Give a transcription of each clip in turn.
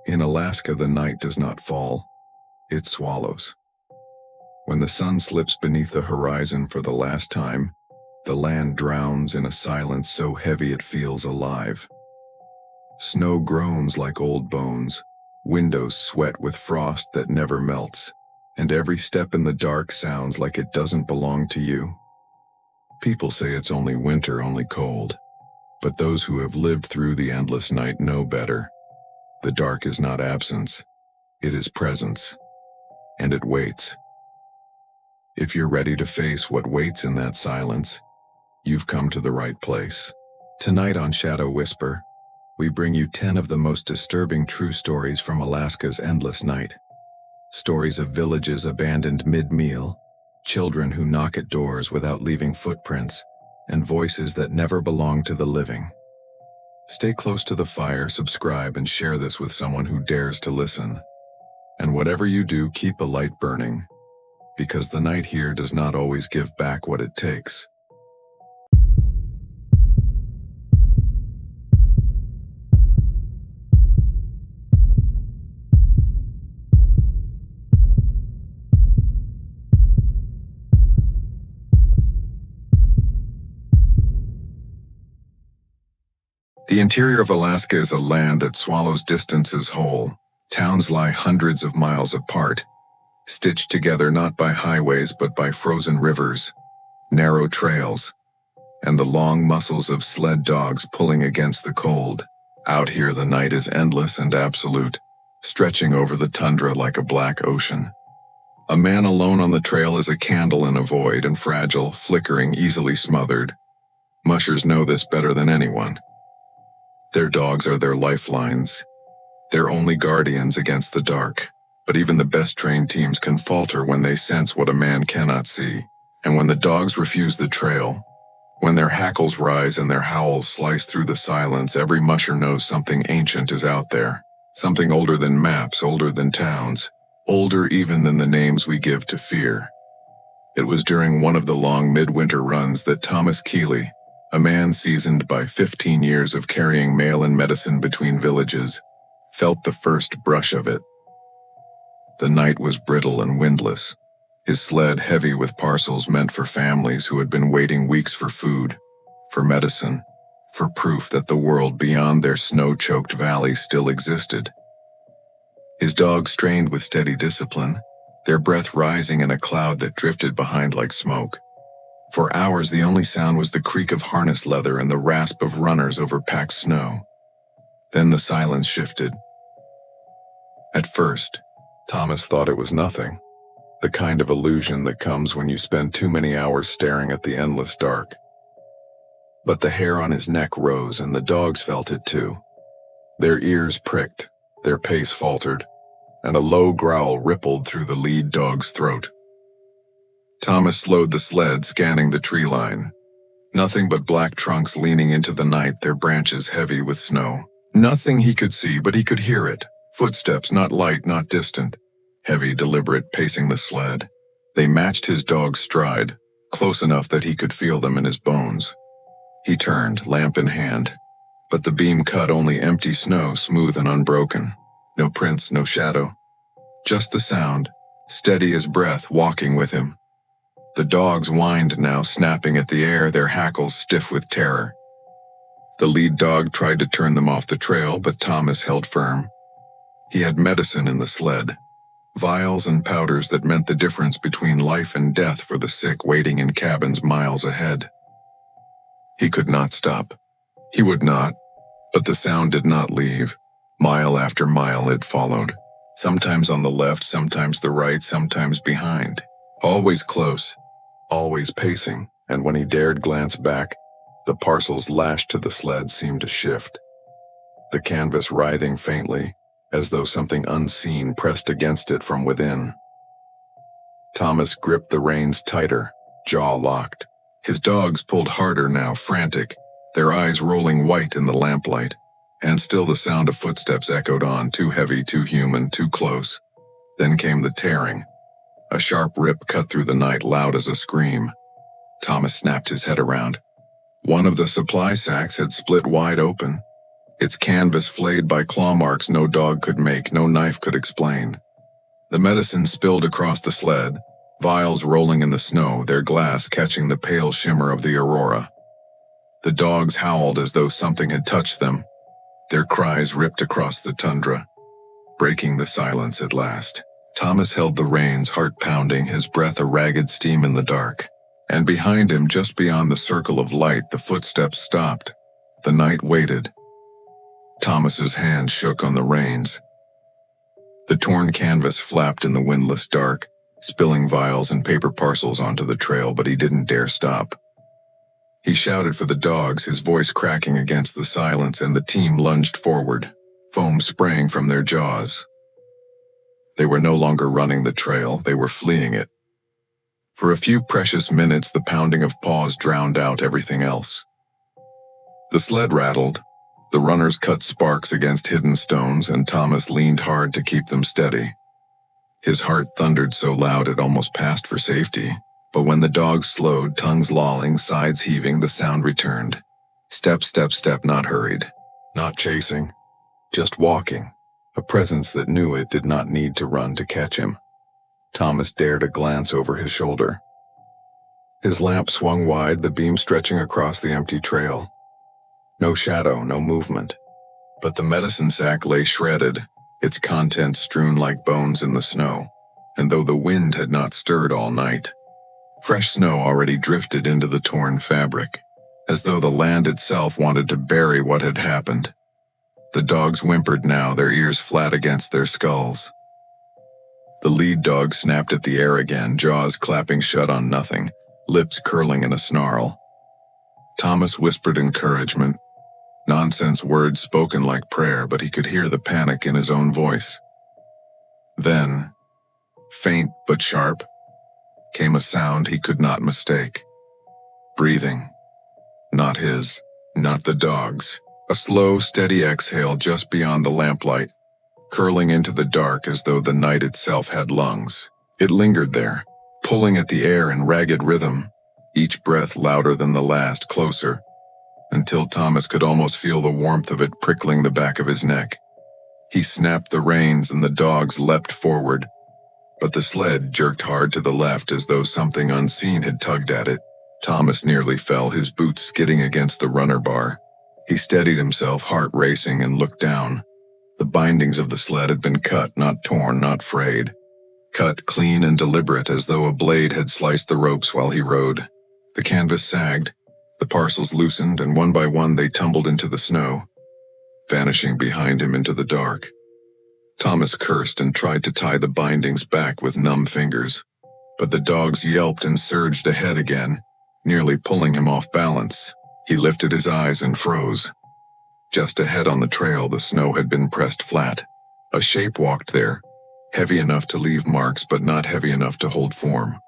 In Alaska, the night does not fall, it swallows. When the sun slips beneath the horizon for the last time, the land drowns in a silence so heavy it feels alive. Snow groans like old bones, windows sweat with frost that never melts, and every step in the dark sounds like it doesn't belong to you. People say it's only winter, only cold, but those who have lived through the endless night know better. The dark is not absence, it is presence, and it waits. If you're ready to face what waits in that silence, you've come to the right place. Tonight on Shadow Whisper, we bring you 10 of the most disturbing true stories from Alaska's endless night. Stories of villages abandoned mid-meal, children who knock at doors without leaving footprints, and voices that never belong to the living. Stay close to the fire, subscribe, and share this with someone who dares to listen. And whatever you do, keep a light burning, because the night here does not always give back what it takes. The interior of Alaska is a land that swallows distances whole. Towns lie hundreds of miles apart, stitched together not by highways but by frozen rivers, narrow trails, and the long muscles of sled dogs pulling against the cold. Out here the night is endless and absolute, stretching over the tundra like a black ocean. A man alone on the trail is a candle in a void, and fragile, flickering, easily smothered. Mushers know this better than anyone. Their dogs are their lifelines, their only guardians against the dark. But even the best trained teams can falter when they sense what a man cannot see. And when the dogs refuse the trail, when their hackles rise and their howls slice through the silence, every musher knows something ancient is out there. Something older than maps, older than towns, older even than the names we give to fear. It was during one of the long midwinter runs that Thomas Keeley, a man seasoned by 15 years of carrying mail and medicine between villages, felt the first brush of it. The night was brittle and windless, his sled heavy with parcels meant for families who had been waiting weeks for food, for medicine, for proof that the world beyond their snow-choked valley still existed. His dogs strained with steady discipline, their breath rising in a cloud that drifted behind like smoke. For hours the only sound was the creak of harness leather and the rasp of runners over packed snow. Then the silence shifted. At first, Thomas thought it was nothing, the kind of illusion that comes when you spend too many hours staring at the endless dark. But the hair on his neck rose, and the dogs felt it too. Their ears pricked, their pace faltered, and a low growl rippled through the lead dog's throat. Thomas slowed the sled, scanning the tree line. Nothing but black trunks leaning into the night, their branches heavy with snow. Nothing he could see, but he could hear it. Footsteps, not light, not distant. Heavy, deliberate, pacing the sled. They matched his dog's stride, close enough that he could feel them in his bones. He turned, lamp in hand, but the beam cut only empty snow, smooth and unbroken. No prints, no shadow. Just the sound, steady as breath, walking with him. The dogs whined now, snapping at the air, their hackles stiff with terror. The lead dog tried to turn them off the trail, but Thomas held firm. He had medicine in the sled, vials and powders that meant the difference between life and death for the sick waiting in cabins miles ahead. He could not stop. He would not, but the sound did not leave. Mile after mile it followed, sometimes on the left, sometimes the right, sometimes behind. Always close, always pacing, and when he dared glance back, the parcels lashed to the sled seemed to shift. The canvas writhing faintly, as though something unseen pressed against it from within. Thomas gripped the reins tighter, jaw locked. His dogs pulled harder now, frantic, their eyes rolling white in the lamplight. And still the sound of footsteps echoed on, too heavy, too human, too close. Then came the tearing. A sharp rip cut through the night, loud as a scream. Thomas snapped his head around. One of the supply sacks had split wide open, its canvas flayed by claw marks no dog could make, no knife could explain. The medicine spilled across the sled, vials rolling in the snow, their glass catching the pale shimmer of the aurora. The dogs howled as though something had touched them. Their cries ripped across the tundra, breaking the silence at last. Thomas held the reins, heart pounding, his breath a ragged steam in the dark. And behind him, just beyond the circle of light, the footsteps stopped. The night waited. Thomas's hand shook on the reins. The torn canvas flapped in the windless dark, spilling vials and paper parcels onto the trail, but he didn't dare stop. He shouted for the dogs, his voice cracking against the silence, and the team lunged forward, foam spraying from their jaws. They were no longer running the trail, they were fleeing it. For a few precious minutes, the pounding of paws drowned out everything else. The sled rattled, the runners cut sparks against hidden stones, and Thomas leaned hard to keep them steady. His heart thundered so loud it almost passed for safety, but when the dogs slowed, tongues lolling, sides heaving, the sound returned. Step, step, step, not hurried, not chasing, just walking, a presence that knew it did not need to run to catch him. Thomas dared a glance over his shoulder. His lamp swung wide, the beam stretching across the empty trail. No shadow, no movement. But the medicine sack lay shredded, its contents strewn like bones in the snow, and though the wind had not stirred all night, fresh snow already drifted into the torn fabric, as though the land itself wanted to bury what had happened. The dogs whimpered now, their ears flat against their skulls. The lead dog snapped at the air again, jaws clapping shut on nothing, lips curling in a snarl. Thomas whispered encouragement, nonsense words spoken like prayer, but he could hear the panic in his own voice. Then, faint but sharp, came a sound he could not mistake. Breathing. Not his, not the dog's. A slow, steady exhale just beyond the lamplight, curling into the dark as though the night itself had lungs. It lingered there, pulling at the air in ragged rhythm, each breath louder than the last, closer, until Thomas could almost feel the warmth of it prickling the back of his neck. He snapped the reins and the dogs leapt forward, but the sled jerked hard to the left as though something unseen had tugged at it. Thomas nearly fell, his boots skidding against the runner bar. He steadied himself, heart racing, and looked down. The bindings of the sled had been cut, not torn, not frayed. Cut clean and deliberate, as though a blade had sliced the ropes while he rode. The canvas sagged, the parcels loosened, and one by one they tumbled into the snow, vanishing behind him into the dark. Thomas cursed and tried to tie the bindings back with numb fingers, but the dogs yelped and surged ahead again, nearly pulling him off balance. He lifted his eyes and froze. Just ahead on the trail, the snow had been pressed flat. A shape walked there, heavy enough to leave marks but not heavy enough to hold form.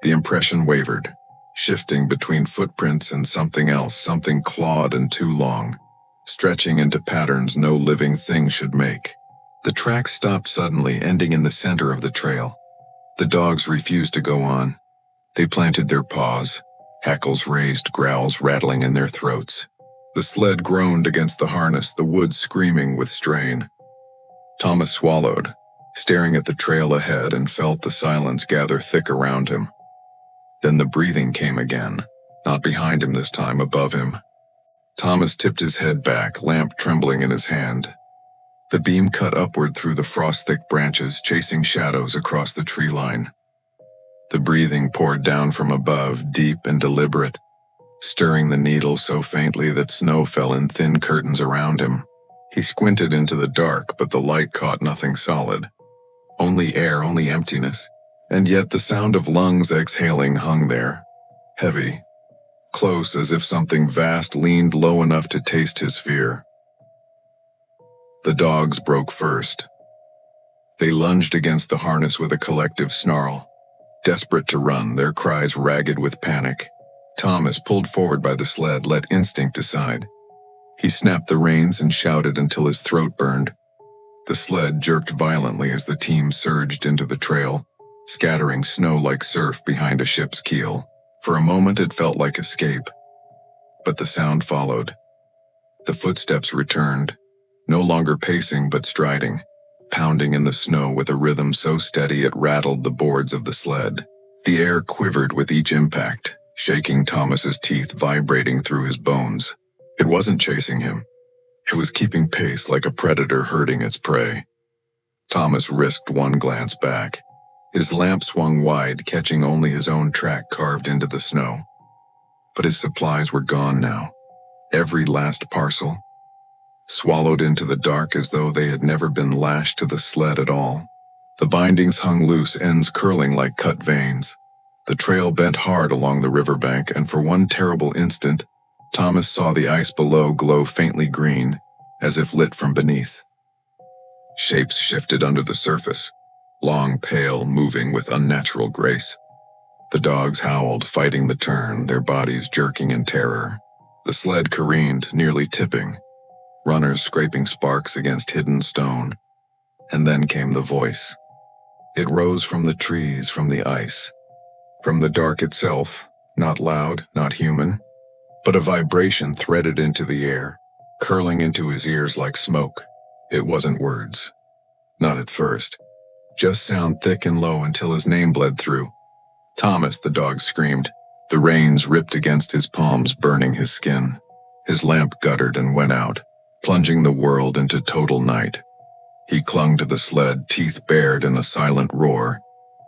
The impression wavered, shifting between footprints and something else, something clawed and too long, stretching into patterns no living thing should make. The track stopped suddenly, ending in the center of the trail. The dogs refused to go on. They planted their paws, hackles raised, growls rattling in their throats. The sled groaned against the harness, the wood screaming with strain. Thomas swallowed, staring at the trail ahead, and felt the silence gather thick around him. Then the breathing came again, not behind him this time, above him. Thomas tipped his head back, lamp trembling in his hand. The beam cut upward through the frost-thick branches, chasing shadows across the tree line. The breathing poured down from above, deep and deliberate, stirring the needle so faintly that snow fell in thin curtains around him. He squinted into the dark, but the light caught nothing solid. Only air, only emptiness, and yet the sound of lungs exhaling hung there, heavy, close, as if something vast leaned low enough to taste his fear. The dogs broke first. They lunged against the harness with a collective snarl, desperate to run, their cries ragged with panic. Thomas, pulled forward by the sled, let instinct decide. He snapped the reins and shouted until his throat burned. The sled jerked violently as the team surged into the trail, scattering snow like surf behind a ship's keel. For a moment it felt like escape, but the sound followed. The footsteps returned, no longer pacing but striding, pounding in the snow with a rhythm so steady it rattled the boards of the sled. The air quivered with each impact, shaking Thomas's teeth vibrating through his bones. It wasn't chasing him. It was keeping pace like a predator herding its prey. Thomas risked one glance back. His lamp swung wide, catching only his own track carved into the snow. But his supplies were gone now. Every last parcel, swallowed into the dark as though they had never been lashed to the sled at all. The bindings hung loose, ends curling like cut veins. The trail bent hard along the riverbank, and for one terrible instant, Thomas saw the ice below glow faintly green, as if lit from beneath. Shapes shifted under the surface, long, pale, moving with unnatural grace. The dogs howled, fighting the turn, their bodies jerking in terror. The sled careened, nearly tipping, runners scraping sparks against hidden stone. And then came the voice. It rose from the trees, from the ice, from the dark itself, not loud, not human, but a vibration threaded into the air, curling into his ears like smoke. It wasn't words. Not at first. Just sound thick and low until his name bled through. Thomas, the dog screamed. The reins ripped against his palms, burning his skin. His lamp guttered and went out, plunging the world into total night. He clung to the sled, teeth bared in a silent roar,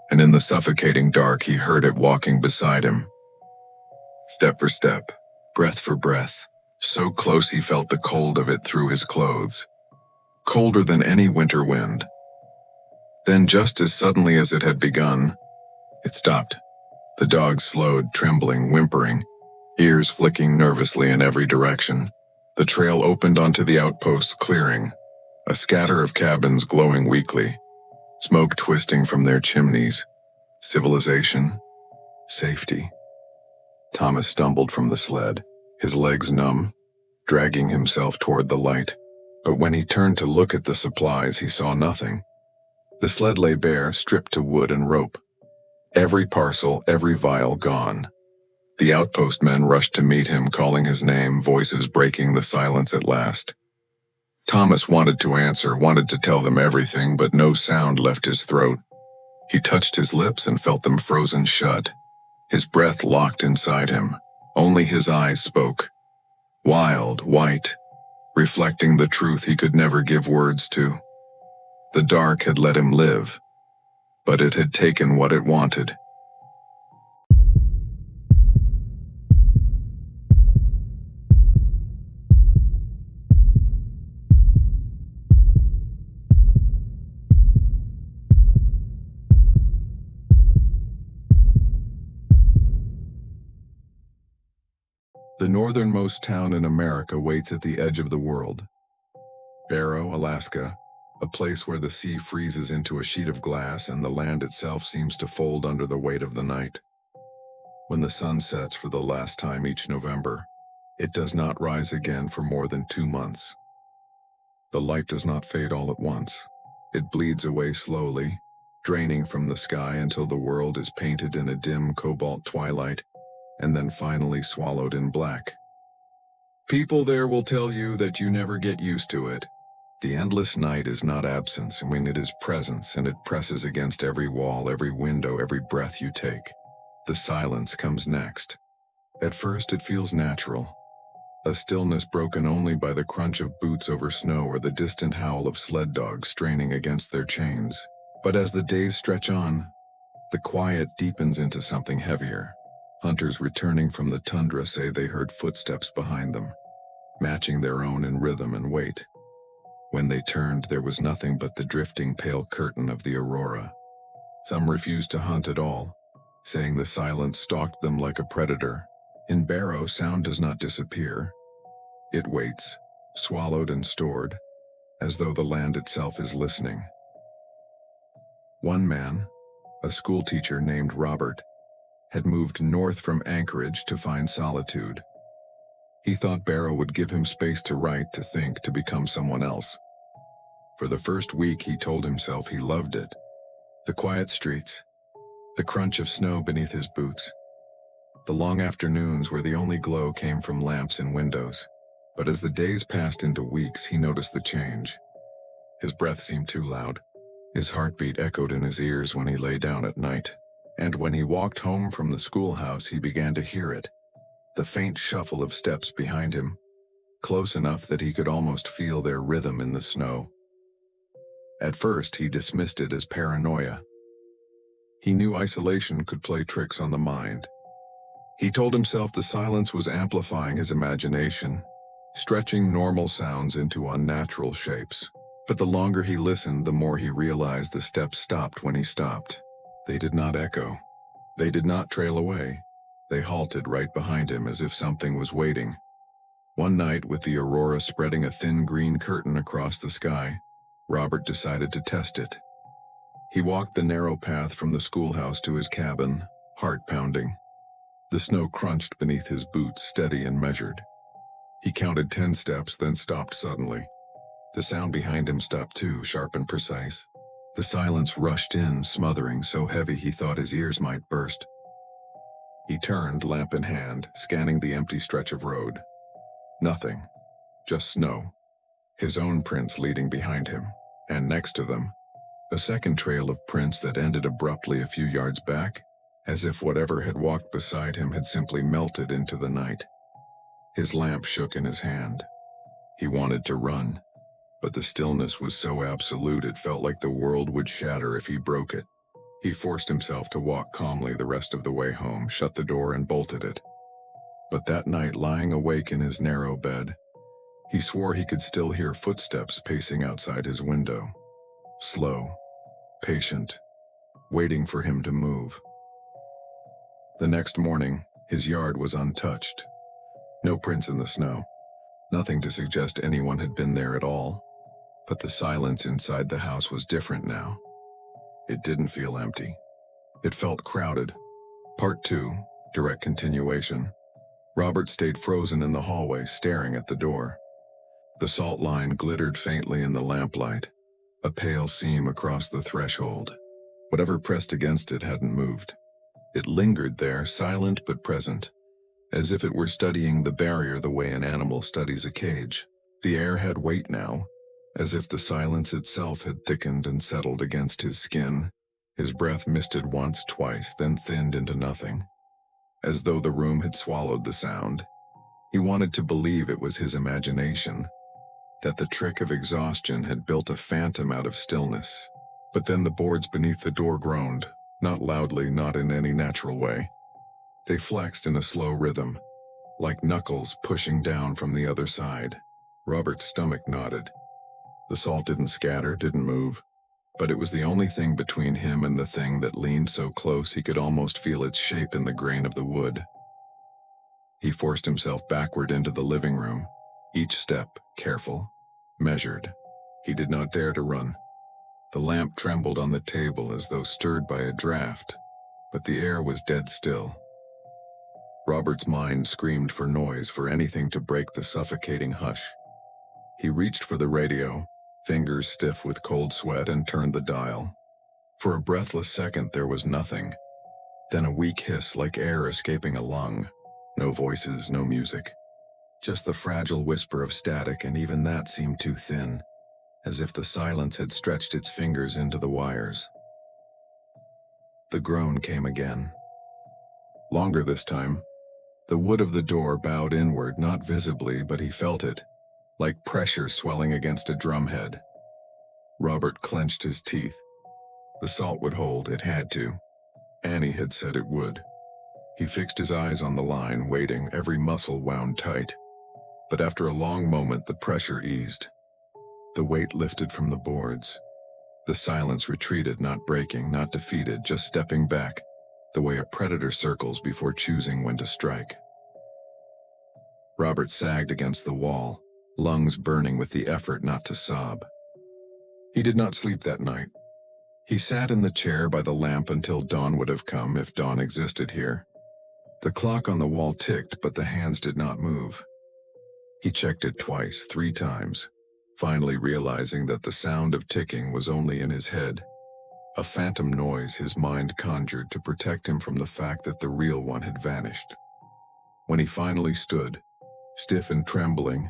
and in the suffocating dark he heard it walking beside him. Step for step, breath for breath, so close he felt the cold of it through his clothes. Colder than any winter wind. Then, just as suddenly as it had begun, it stopped. The dog slowed, trembling, whimpering, ears flicking nervously in every direction. The trail opened onto the outpost clearing, a scatter of cabins glowing weakly, smoke twisting from their chimneys. Civilization, safety. Thomas stumbled from the sled, his legs numb, dragging himself toward the light. But when he turned to look at the supplies, he saw nothing. The sled lay bare, stripped to wood and rope. Every parcel, every vial gone. The outpost men rushed to meet him, calling his name, voices breaking the silence at last. Thomas wanted to answer, wanted to tell them everything, but no sound left his throat. He touched his lips and felt them frozen shut. His breath locked inside him. Only his eyes spoke. Wild, white, reflecting the truth he could never give words to. The dark had let him live, but it had taken what it wanted. The northernmost town in America waits at the edge of the world. Barrow, Alaska, a place where the sea freezes into a sheet of glass and the land itself seems to fold under the weight of the night. When the sun sets for the last time each November, it does not rise again for more than 2 months. The light does not fade all at once. It bleeds away slowly, draining from the sky until the world is painted in a dim cobalt twilight, and then finally swallowed in black. People there will tell you that you never get used to it. The endless night is not absence when it is presence, and it presses against every wall, every window, every breath you take. The silence comes next. At first it feels natural. A stillness broken only by the crunch of boots over snow or the distant howl of sled dogs straining against their chains. But as the days stretch on, the quiet deepens into something heavier. Hunters returning from the tundra say they heard footsteps behind them, matching their own in rhythm and weight. When they turned, there was nothing but the drifting pale curtain of the aurora. Some refused to hunt at all, saying the silence stalked them like a predator. In Barrow, sound does not disappear. It waits, swallowed and stored, as though the land itself is listening. One man, a schoolteacher named Robert, had moved north from Anchorage to find solitude. He thought Barrow would give him space to write, to think, to become someone else. For the first week, he told himself he loved it. The quiet streets, the crunch of snow beneath his boots, the long afternoons where the only glow came from lamps in windows. But as the days passed into weeks, he noticed the change. His breath seemed too loud. His heartbeat echoed in his ears when he lay down at night. And when he walked home from the schoolhouse, he began to hear it. The faint shuffle of steps behind him, close enough that he could almost feel their rhythm in the snow. At first, he dismissed it as paranoia. He knew isolation could play tricks on the mind. He told himself the silence was amplifying his imagination, stretching normal sounds into unnatural shapes. But the longer he listened, the more he realized the steps stopped when he stopped. They did not echo. They did not trail away. They halted right behind him as if something was waiting. One night, with the aurora spreading a thin green curtain across the sky, Robert decided to test it. He walked the narrow path from the schoolhouse to his cabin, heart pounding. The snow crunched beneath his boots, steady and measured. He counted 10 steps, then stopped suddenly. The sound behind him stopped too, sharp and precise. The silence rushed in, smothering, so heavy he thought his ears might burst. He turned, lamp in hand, scanning the empty stretch of road. Nothing. Just snow. His own prints leading behind him, and next to them, a second trail of prints that ended abruptly a few yards back, as if whatever had walked beside him had simply melted into the night. His lamp shook in his hand. He wanted to run, but the stillness was so absolute it felt like the world would shatter if he broke it. He forced himself to walk calmly the rest of the way home, shut the door and bolted it. But that night, lying awake in his narrow bed, he swore he could still hear footsteps pacing outside his window. Slow, patient, waiting for him to move. The next morning, his yard was untouched. No prints in the snow. Nothing to suggest anyone had been there at all. But the silence inside the house was different now. It didn't feel empty. It felt crowded. Part 2, direct continuation. Robert stayed frozen in the hallway, staring at the door. The salt line glittered faintly in the lamplight, a pale seam across the threshold. Whatever pressed against it hadn't moved. It lingered there, silent but present, as if it were studying the barrier the way an animal studies a cage. The air had weight now, as if the silence itself had thickened and settled against his skin. His breath misted once, twice, then thinned into nothing, as though the room had swallowed the sound. He wanted to believe it was his imagination, that the trick of exhaustion had built a phantom out of stillness. But then the boards beneath the door groaned, not loudly, not in any natural way. They flexed in a slow rhythm, like knuckles pushing down from the other side. Robert's stomach knotted. The salt didn't scatter, didn't move, but it was the only thing between him and the thing that leaned so close he could almost feel its shape in the grain of the wood. He forced himself backward into the living room, each step careful, measured. He did not dare to run. The lamp trembled on the table as though stirred by a draft, but the air was dead still. Robert's mind screamed for noise, for anything to break the suffocating hush. He reached for the radio, fingers stiff with cold sweat, and turned the dial. For a breathless second there was nothing. Then a weak hiss like air escaping a lung. No voices, no music. Just the fragile whisper of static, and even that seemed too thin, as if the silence had stretched its fingers into the wires. The groan came again. Longer this time. The wood of the door bowed inward, not visibly, but he felt it, like pressure swelling against a drumhead. Robert clenched his teeth. The salt would hold, it had to. Annie had said it would. He fixed his eyes on the line, waiting, every muscle wound tight. But after a long moment, the pressure eased. The weight lifted from the boards. The silence retreated, not breaking, not defeated, just stepping back, the way a predator circles before choosing when to strike. Robert sagged against the wall, lungs burning with the effort not to sob. He did not sleep that night. He sat in the chair by the lamp until dawn would have come, if dawn existed here. The clock on the wall ticked, but the hands did not move. He checked it twice, 3 times, finally realizing that the sound of ticking was only in his head, a phantom noise his mind conjured to protect him from the fact that the real one had vanished. When he finally stood, stiff and trembling,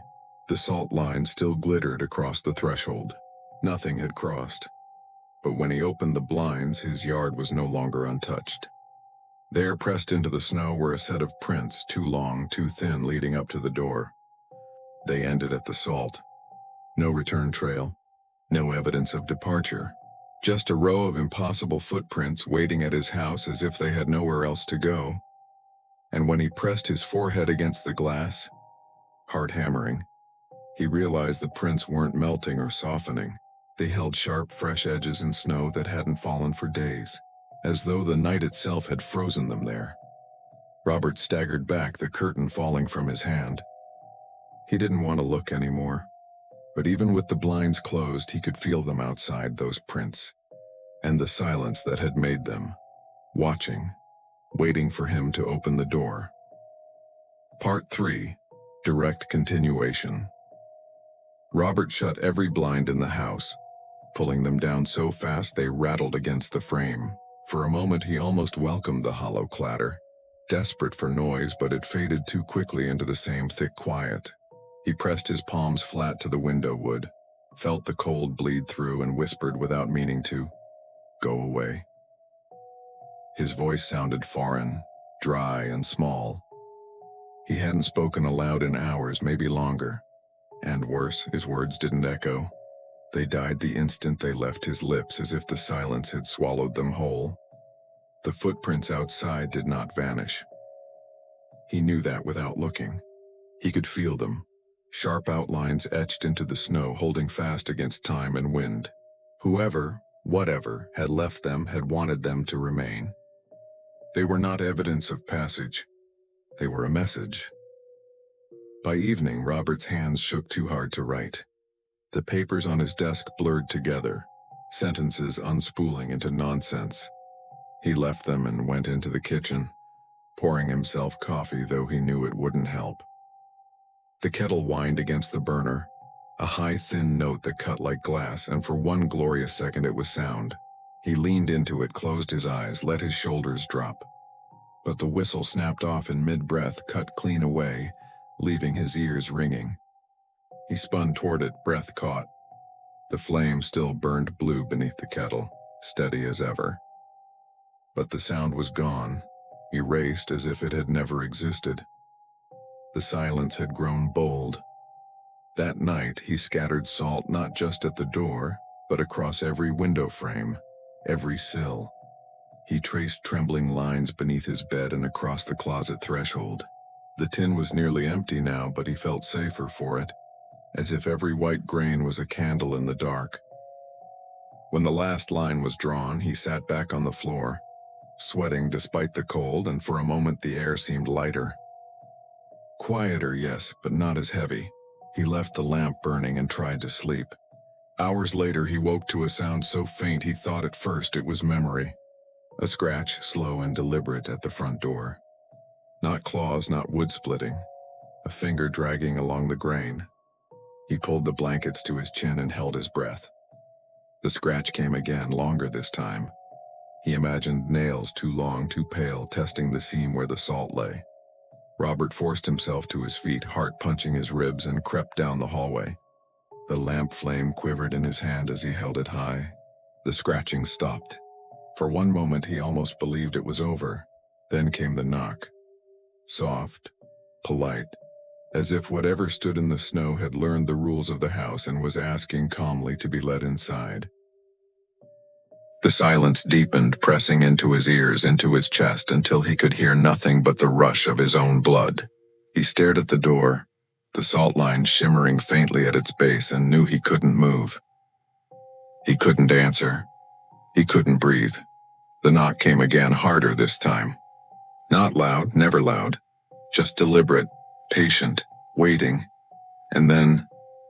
The salt line still glittered across the threshold. Nothing had crossed. But when he opened the blinds, his yard was no longer untouched. There, pressed into the snow, were a set of prints, too long, too thin, leading up to the door. They ended at the salt. No return trail. No evidence of departure. Just a row of impossible footprints waiting at his house as if they had nowhere else to go. And when he pressed his forehead against the glass, heart hammering, he realized the prints weren't melting or softening. They held sharp, fresh edges in snow that hadn't fallen for days, as though the night itself had frozen them there. Robert staggered back, the curtain falling from his hand. He didn't want to look anymore, but even with the blinds closed, he could feel them outside, those prints, and the silence that had made them, watching, waiting for him to open the door. Part 3. Direct continuation. Robert shut every blind in the house, pulling them down so fast they rattled against the frame. For a moment he almost welcomed the hollow clatter, desperate for noise, but it faded too quickly into the same thick quiet. He pressed his palms flat to the window wood, felt the cold bleed through, and whispered without meaning to, "Go away." His voice sounded foreign, dry and small. He hadn't spoken aloud in hours, maybe longer. And worse, his words didn't echo. They died the instant they left his lips, as if the silence had swallowed them whole. The footprints outside did not vanish. He knew that without looking. He could feel them, sharp outlines etched into the snow, holding fast against time and wind. Whoever, whatever, had left them had wanted them to remain. They were not evidence of passage. They were a message. By evening, Robert's hands shook too hard to write. The papers on his desk blurred together, sentences unspooling into nonsense. He left them and went into the kitchen, pouring himself coffee, though he knew it wouldn't help. The kettle whined against the burner, a high, thin note that cut like glass, and for one glorious second it was sound. He leaned into it, closed his eyes, let his shoulders drop. But the whistle snapped off in mid-breath, cut clean away, leaving his ears ringing. He spun toward it, breath caught. The flame still burned blue beneath the kettle, steady as ever. But the sound was gone, erased as if it had never existed. The silence had grown bold. That night he scattered salt not just at the door, but across every window frame, every sill. He traced trembling lines beneath his bed and across the closet threshold. The tin was nearly empty now, but he felt safer for it, as if every white grain was a candle in the dark. When the last line was drawn, he sat back on the floor, sweating despite the cold, and for a moment the air seemed lighter. Quieter, yes, but not as heavy. He left the lamp burning and tried to sleep. Hours later he woke to a sound so faint he thought at first it was memory. A scratch, slow and deliberate, at the front door. Not claws, not wood splitting. A finger dragging along the grain. He pulled the blankets to his chin and held his breath. The scratch came again, longer this time. He imagined nails too long, too pale, testing the seam where the salt lay. Robert forced himself to his feet, heart punching his ribs, and crept down the hallway. The lamp flame quivered in his hand as he held it high. The scratching stopped. For one moment he almost believed it was over. Then came the knock. Soft, polite, as if whatever stood in the snow had learned the rules of the house and was asking calmly to be let inside. The silence deepened, pressing into his ears, into his chest, until he could hear nothing but the rush of his own blood. He stared at the door, the salt line shimmering faintly at its base, and knew he couldn't move. He couldn't answer. He couldn't breathe. The knock came again, harder this time. Not loud, never loud. Just deliberate, patient, waiting. And then,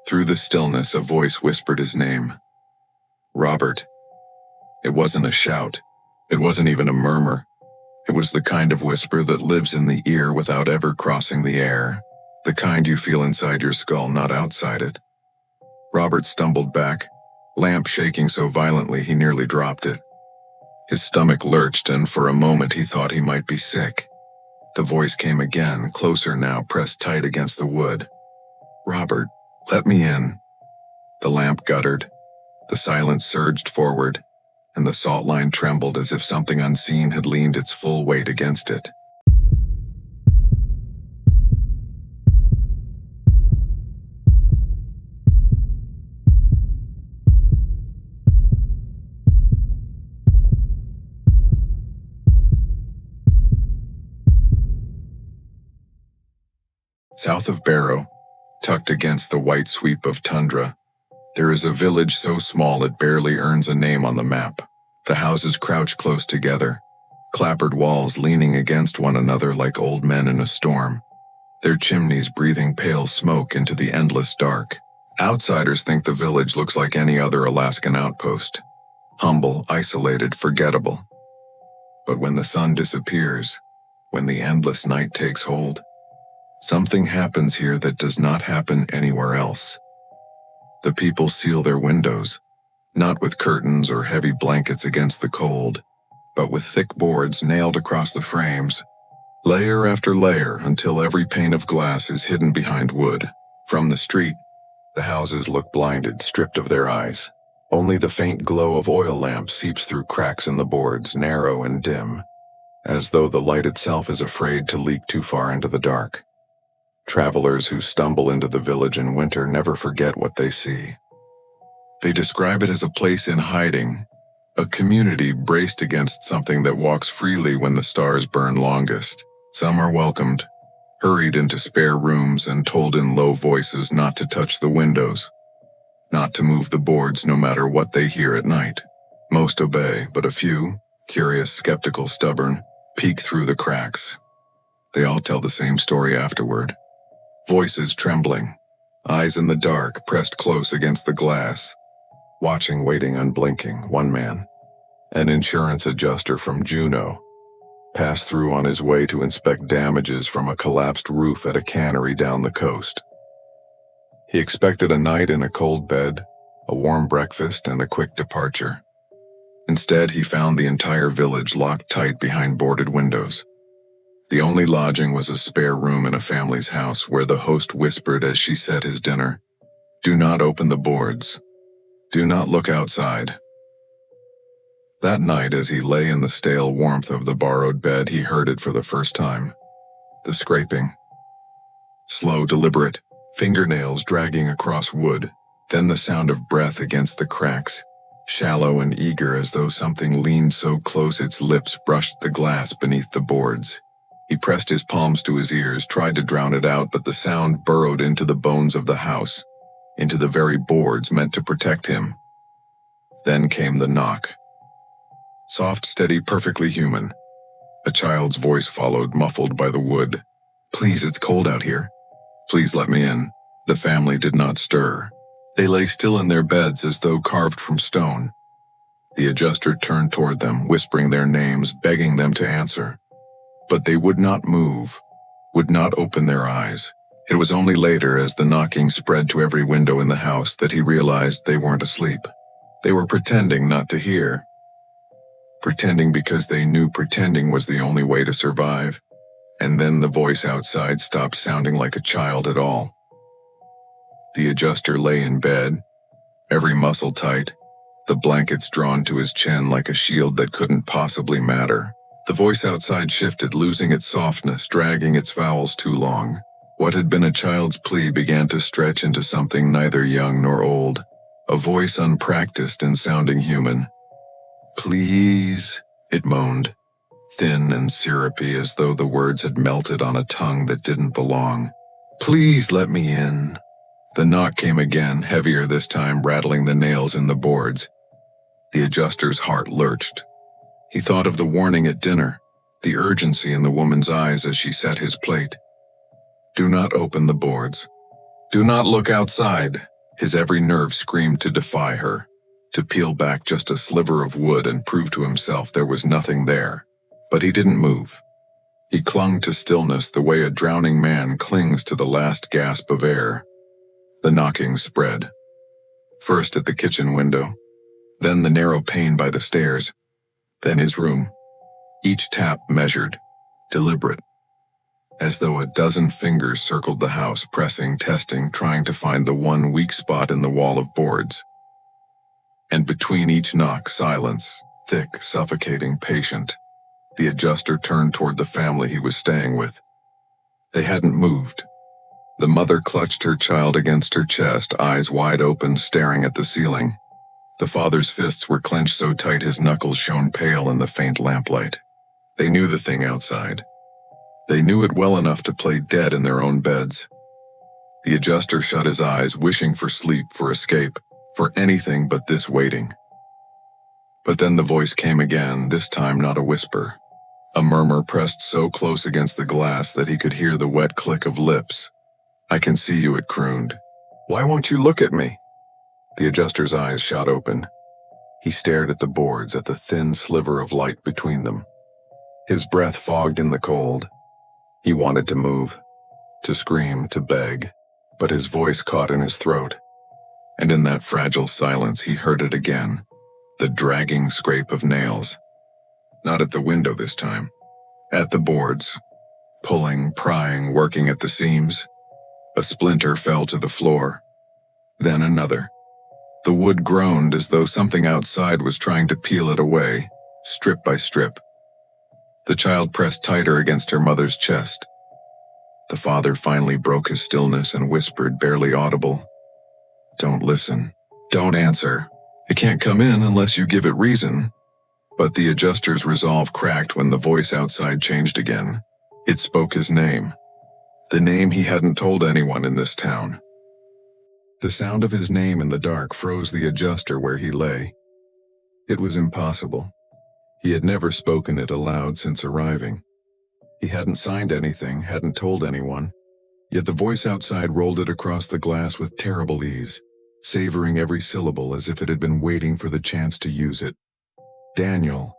through the stillness, a voice whispered his name. Robert. It wasn't a shout. It wasn't even a murmur. It was the kind of whisper that lives in the ear without ever crossing the air. The kind you feel inside your skull, not outside it. Robert stumbled back, lamp shaking so violently he nearly dropped it. His stomach lurched, and for a moment he thought he might be sick. The voice came again, closer now, pressed tight against the wood. Robert, Let me in." The lamp guttered. The silence surged forward, and the salt line trembled as if something unseen had leaned its full weight against it. South of Barrow, tucked against the white sweep of tundra, there is a village so small it barely earns a name on the map. The houses crouch close together, clapboard walls leaning against one another like old men in a storm, their chimneys breathing pale smoke into the endless dark. Outsiders think the village looks like any other Alaskan outpost, humble, isolated, forgettable. But when the sun disappears, when the endless night takes hold, something happens here that does not happen anywhere else. The people seal their windows, not with curtains or heavy blankets against the cold, but with thick boards nailed across the frames, layer after layer until every pane of glass is hidden behind wood. From the street, the houses look blinded, stripped of their eyes. Only the faint glow of oil lamps seeps through cracks in the boards, narrow and dim, as though the light itself is afraid to leak too far into the dark. Travelers who stumble into the village in winter never forget what they see. They describe it as a place in hiding, a community braced against something that walks freely when the stars burn longest. Some are welcomed, hurried into spare rooms and told in low voices not to touch the windows, not to move the boards no matter what they hear at night. Most obey, but a few, curious, skeptical, stubborn, peek through the cracks. They all tell the same story afterward. Voices trembling, eyes in the dark pressed close against the glass, watching, waiting, unblinking. One man, an insurance adjuster from Juneau, passed through on his way to inspect damages from a collapsed roof at a cannery down the coast. He expected a night in a cold bed, a warm breakfast, and a quick departure. Instead, he found the entire village locked tight behind boarded windows. The only lodging was a spare room in a family's house where the host whispered as she set his dinner, "Do not open the boards. Do not look outside." That night, as he lay in the stale warmth of the borrowed bed, he heard it for the first time. The scraping. Slow, deliberate, fingernails dragging across wood, then the sound of breath against the cracks, shallow and eager as though something leaned so close its lips brushed the glass beneath the boards. He pressed his palms to his ears, tried to drown it out, but the sound burrowed into the bones of the house, into the very boards meant to protect him. Then came the knock. Soft, steady, perfectly human. A child's voice followed, muffled by the wood. "Please, it's cold out here. Please let me in." The family did not stir. They lay still in their beds as though carved from stone. The adjuster turned toward them, whispering their names, begging them to answer. But they would not move, would not open their eyes. It was only later, as the knocking spread to every window in the house, that he realized they weren't asleep. They were pretending not to hear. Pretending because they knew pretending was the only way to survive. And then the voice outside stopped sounding like a child at all. The adjuster lay in bed, every muscle tight, the blankets drawn to his chin like a shield that couldn't possibly matter. The voice outside shifted, losing its softness, dragging its vowels too long. What had been a child's plea began to stretch into something neither young nor old, a voice unpracticed in sounding human. "Please," it moaned, thin and syrupy as though the words had melted on a tongue that didn't belong. "Please let me in." The knock came again, heavier this time, rattling the nails in the boards. The adjuster's heart lurched. He thought of the warning at dinner, the urgency in the woman's eyes as she set his plate. "Do not open the boards. Do not look outside." His every nerve screamed to defy her, to peel back just a sliver of wood and prove to himself there was nothing there. But he didn't move. He clung to stillness the way a drowning man clings to the last gasp of air. The knocking spread. First at the kitchen window, then the narrow pane by the stairs, then his room. Each tap measured, deliberate. as though a dozen fingers circled the house, pressing, testing, trying to find the one weak spot in the wall of boards. And between each knock, silence, thick, suffocating, patient. The adjuster turned toward the family he was staying with. They hadn't moved. The mother clutched her child against her chest, eyes wide open, staring at the ceiling. The father's fists were clenched so tight his knuckles shone pale in the faint lamplight. They knew the thing outside. They knew it well enough to play dead in their own beds. The adjuster shut his eyes, wishing for sleep, for escape, for anything but this waiting. But then the voice came again, this time not a whisper. A murmur pressed so close against the glass that he could hear the wet click of lips. "I can see you," it crooned. "Why won't you look at me?" The adjuster's eyes shot open. He stared at the boards, at the thin sliver of light between them. His breath fogged in the cold. He wanted to move, to scream, to beg, but his voice caught in his throat. And in that fragile silence he heard it again, the dragging scrape of nails. Not at the window this time. At the boards. Pulling, prying, working at the seams. A splinter fell to the floor. Then another. The wood groaned as though something outside was trying to peel it away, strip by strip. The child pressed tighter against her mother's chest. The father finally broke his stillness and whispered, barely audible, "Don't listen. Don't answer. It can't come in unless you give it reason." But the adjuster's resolve cracked when the voice outside changed again. It spoke his name. The name he hadn't told anyone in this town. The sound of his name in the dark froze the adjuster where he lay. It was impossible. He had never spoken it aloud since arriving. He hadn't signed anything, hadn't told anyone. Yet the voice outside rolled it across the glass with terrible ease, savoring every syllable as if it had been waiting for the chance to use it. Daniel.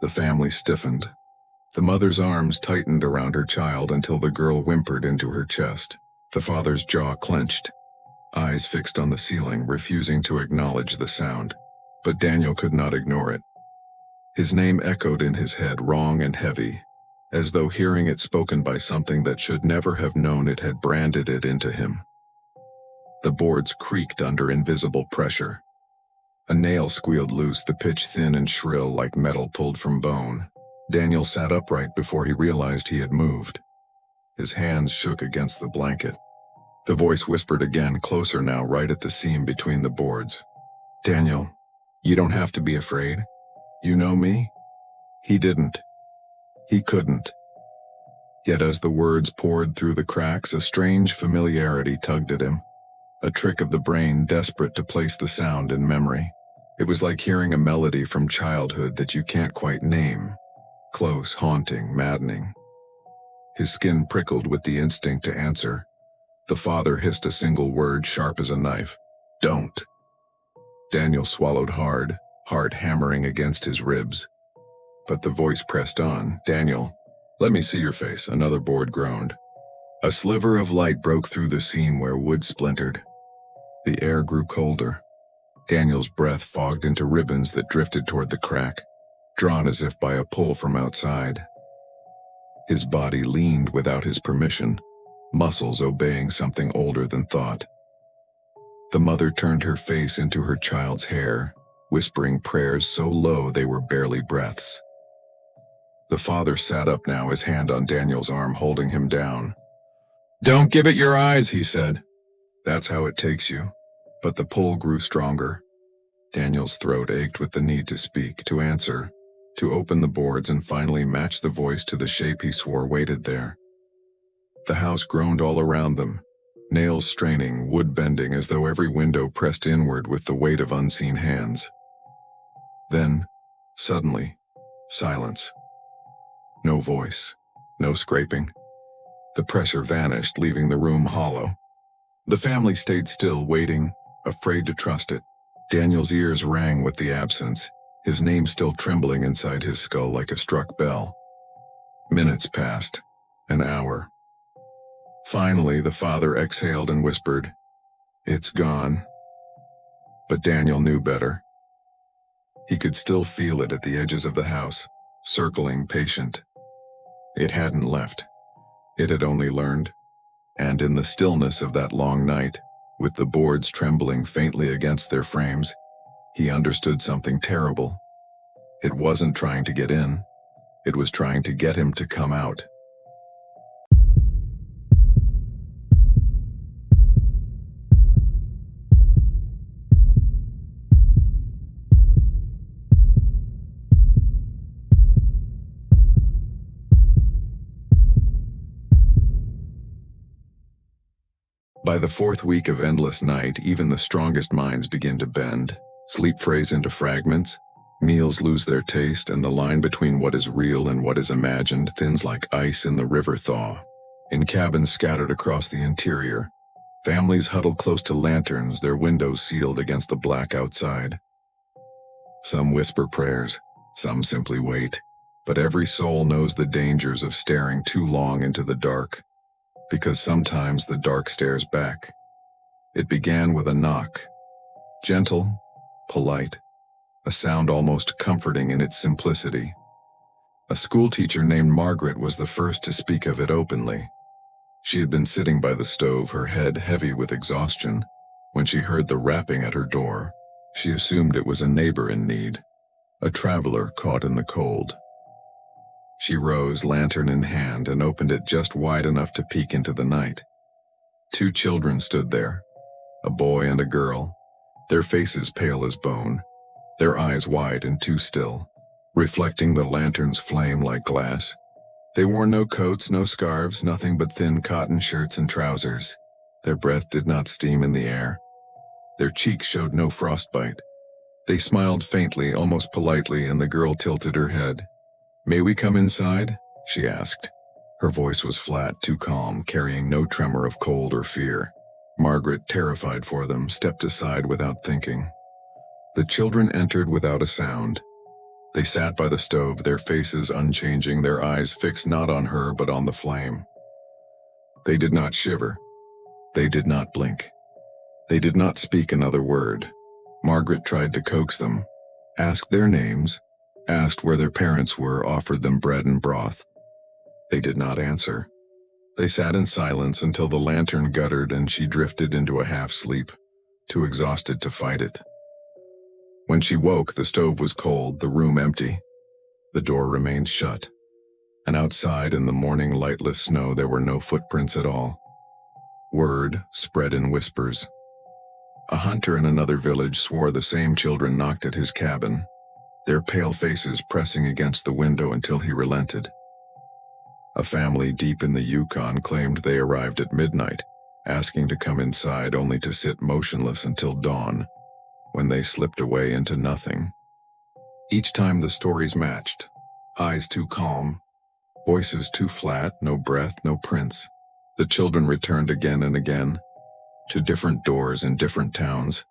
The family stiffened. The mother's arms tightened around her child until the girl whimpered into her chest. The father's jaw clenched, eyes fixed on the ceiling, refusing to acknowledge the sound. But Daniel could not ignore it. His name echoed in his head, wrong and heavy, as though hearing it spoken by something that should never have known it had branded it into him. The boards creaked under invisible pressure. A nail squealed loose, the pitch thin and shrill like metal pulled from bone. Daniel sat upright before he realized he had moved. His hands shook against the blanket. The voice whispered again, closer now, right at the seam between the boards. "Daniel, you don't have to be afraid. You know me?" He didn't. He couldn't. Yet as the words poured through the cracks, a strange familiarity tugged at him. A trick of the brain desperate to place the sound in memory. It was like hearing a melody from childhood that you can't quite name. Close, haunting, maddening. His skin prickled with the instinct to answer. The father hissed a single word, sharp as a knife. "Don't." Daniel swallowed hard, heart hammering against his ribs. But the voice pressed on. "Daniel, let me see your face," another board groaned. A sliver of light broke through the seam where wood splintered. The air grew colder. Daniel's breath fogged into ribbons that drifted toward the crack, drawn as if by a pull from outside. His body leaned without his permission, muscles obeying something older than thought. The mother turned her face into her child's hair, whispering prayers so low they were barely breaths. The father sat up now, his hand on Daniel's arm, holding him down. "Don't give it your eyes," he said. "That's how it takes you." But the pull grew stronger. Daniel's throat ached with the need to speak, to answer, to open the boards and finally match the voice to the shape he swore waited there. The house groaned all around them, nails straining, wood bending, as though every window pressed inward with the weight of unseen hands. Then, suddenly, silence. No voice, no scraping. The pressure vanished, leaving the room hollow. The family stayed still, waiting, afraid to trust it. Daniel's ears rang with the absence, his name still trembling inside his skull like a struck bell. Minutes passed, an hour. Finally, the father exhaled and whispered, "It's gone." But Daniel knew better. He could still feel it at the edges of the house, circling, patient. It hadn't left. It had only learned. And in the stillness of that long night, with the boards trembling faintly against their frames, he understood something terrible. It wasn't trying to get in. It was trying to get him to come out. By the fourth week of endless night, even the strongest minds begin to bend. Sleep frays into fragments, meals lose their taste, and the line between what is real and what is imagined thins like ice in the river thaw. In cabins scattered across the interior, families huddle close to lanterns, their windows sealed against the black outside. Some whisper prayers, some simply wait, but every soul knows the dangers of staring too long into the dark, because sometimes the dark stares back. It began with a knock, gentle, polite, a sound almost comforting in its simplicity. A schoolteacher named Margaret was the first to speak of it openly. She had been sitting by the stove, her head heavy with exhaustion. When she heard the rapping at her door, she assumed it was a neighbor in need, a traveler caught in the cold. She rose, lantern in hand, and opened it just wide enough to peek into the night. 2 children stood there, a boy and a girl, their faces pale as bone, their eyes wide and too still, reflecting the lantern's flame like glass. They wore no coats, no scarves, nothing but thin cotton shirts and trousers. Their breath did not steam in the air. Their cheeks showed no frostbite. They smiled faintly, almost politely, and the girl tilted her head. "May we come inside?" she asked. Her voice was flat, too calm, carrying no tremor of cold or fear. Margaret, terrified for them, stepped aside without thinking. The children entered without a sound. They sat by the stove, their faces unchanging, their eyes fixed not on her but on the flame. They did not shiver. They did not blink. They did not speak another word. Margaret tried to coax them, asked their names, asked where their parents were, offered them bread and broth. They did not answer. They sat in silence until the lantern guttered and she drifted into a half-sleep, too exhausted to fight it. When she woke, the stove was cold, the room empty. The door remained shut. And outside in the morning lightless snow there were no footprints at all. Word spread in whispers. A hunter in another village swore the same children knocked at his cabin, their pale faces pressing against the window until he relented. A family deep in the Yukon claimed they arrived at midnight, asking to come inside only to sit motionless until dawn, when they slipped away into nothing. Each time the stories matched. Eyes too calm, voices too flat, no breath, no prints. The children returned again and again, to different doors in different towns,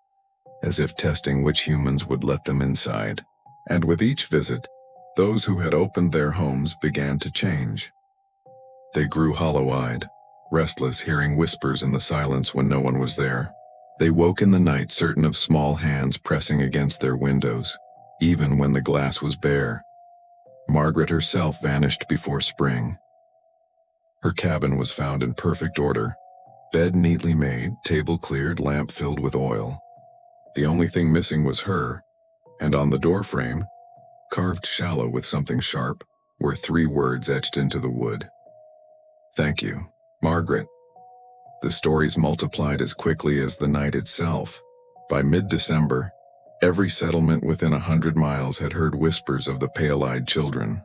as if testing which humans would let them inside. And with each visit, those who had opened their homes began to change. They grew hollow-eyed, restless, hearing whispers in the silence when no one was there. They woke in the night certain of small hands pressing against their windows, even when the glass was bare. Margaret herself vanished before spring. Her cabin was found in perfect order, bed neatly made, table cleared, lamp filled with oil. The only thing missing was her, and on the doorframe, carved shallow with something sharp, were 3 words etched into the wood. "Thank you, Margaret." The stories multiplied as quickly as the night itself. By mid-December, every settlement within 100 miles had heard whispers of the pale-eyed children.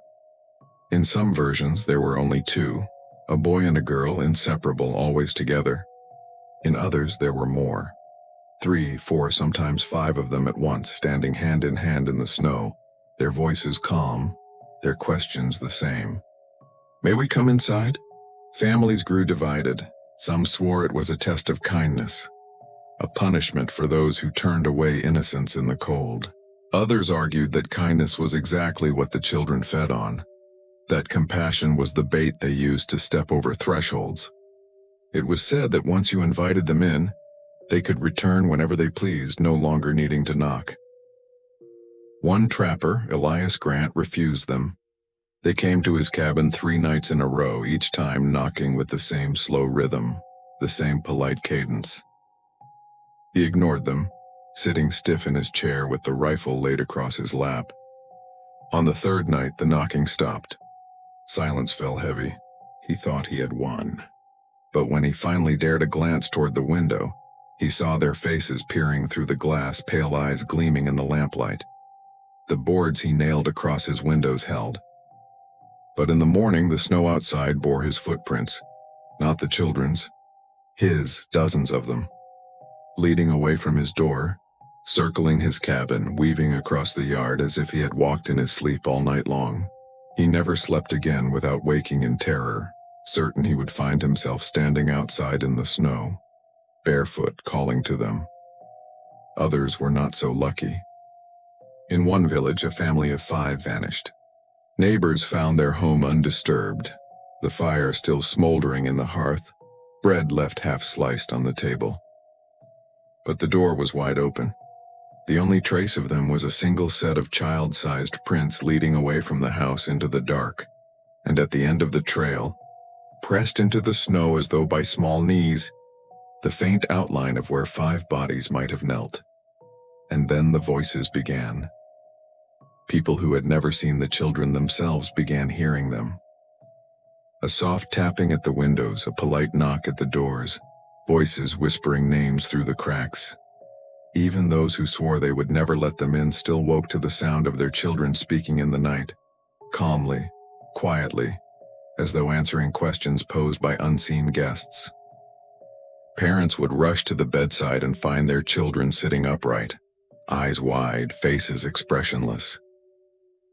In some versions there were only 2, a boy and a girl, inseparable, always together. In others there were more. 3, 4, sometimes 5 of them at once, standing hand in hand in the snow, their voices calm, their questions the same. "May we come inside?" Families grew divided. Some swore it was a test of kindness, a punishment for those who turned away innocence in the cold. Others argued that kindness was exactly what the children fed on, that compassion was the bait they used to step over thresholds. It was said that once you invited them in, they could return whenever they pleased, no longer needing to knock. One trapper, Elias Grant, refused them. They came to his cabin 3 nights in a row, each time knocking with the same slow rhythm, the same polite cadence. He ignored them, sitting stiff in his chair with the rifle laid across his lap. On the 3rd night, the knocking stopped. Silence fell heavy. He thought he had won. But when he finally dared a glance toward the window, he saw their faces peering through the glass, pale eyes gleaming in the lamplight. The boards he nailed across his windows held. But in the morning, the snow outside bore his footprints, not the children's, his, dozens of them, leading away from his door, circling his cabin, weaving across the yard as if he had walked in his sleep all night long. He never slept again without waking in terror, certain he would find himself standing outside in the snow, barefoot, calling to them. Others were not so lucky. In one village, a family of 5 vanished. Neighbors found their home undisturbed, the fire still smoldering in the hearth, bread left half sliced on the table. But the door was wide open. The only trace of them was a single set of child-sized prints leading away from the house into the dark, and at the end of the trail, pressed into the snow as though by small knees, the faint outline of where 5 bodies might have knelt. And then the voices began. People who had never seen the children themselves began hearing them. A soft tapping at the windows, a polite knock at the doors, voices whispering names through the cracks. Even those who swore they would never let them in still woke to the sound of their children speaking in the night, calmly, quietly, as though answering questions posed by unseen guests. Parents would rush to the bedside and find their children sitting upright, eyes wide, faces expressionless.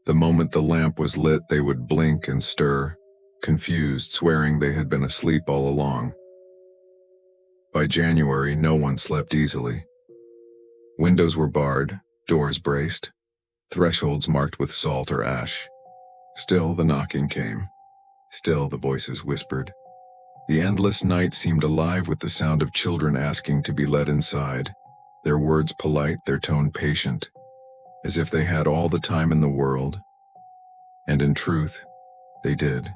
The moment the lamp was lit, they would blink and stir, confused, swearing they had been asleep all along. By January, no one slept easily. Windows were barred, doors braced, thresholds marked with salt or ash. Still the knocking came. Still the voices whispered. The endless night seemed alive with the sound of children asking to be let inside, their words polite, their tone patient, as if they had all the time in the world. And in truth, they did.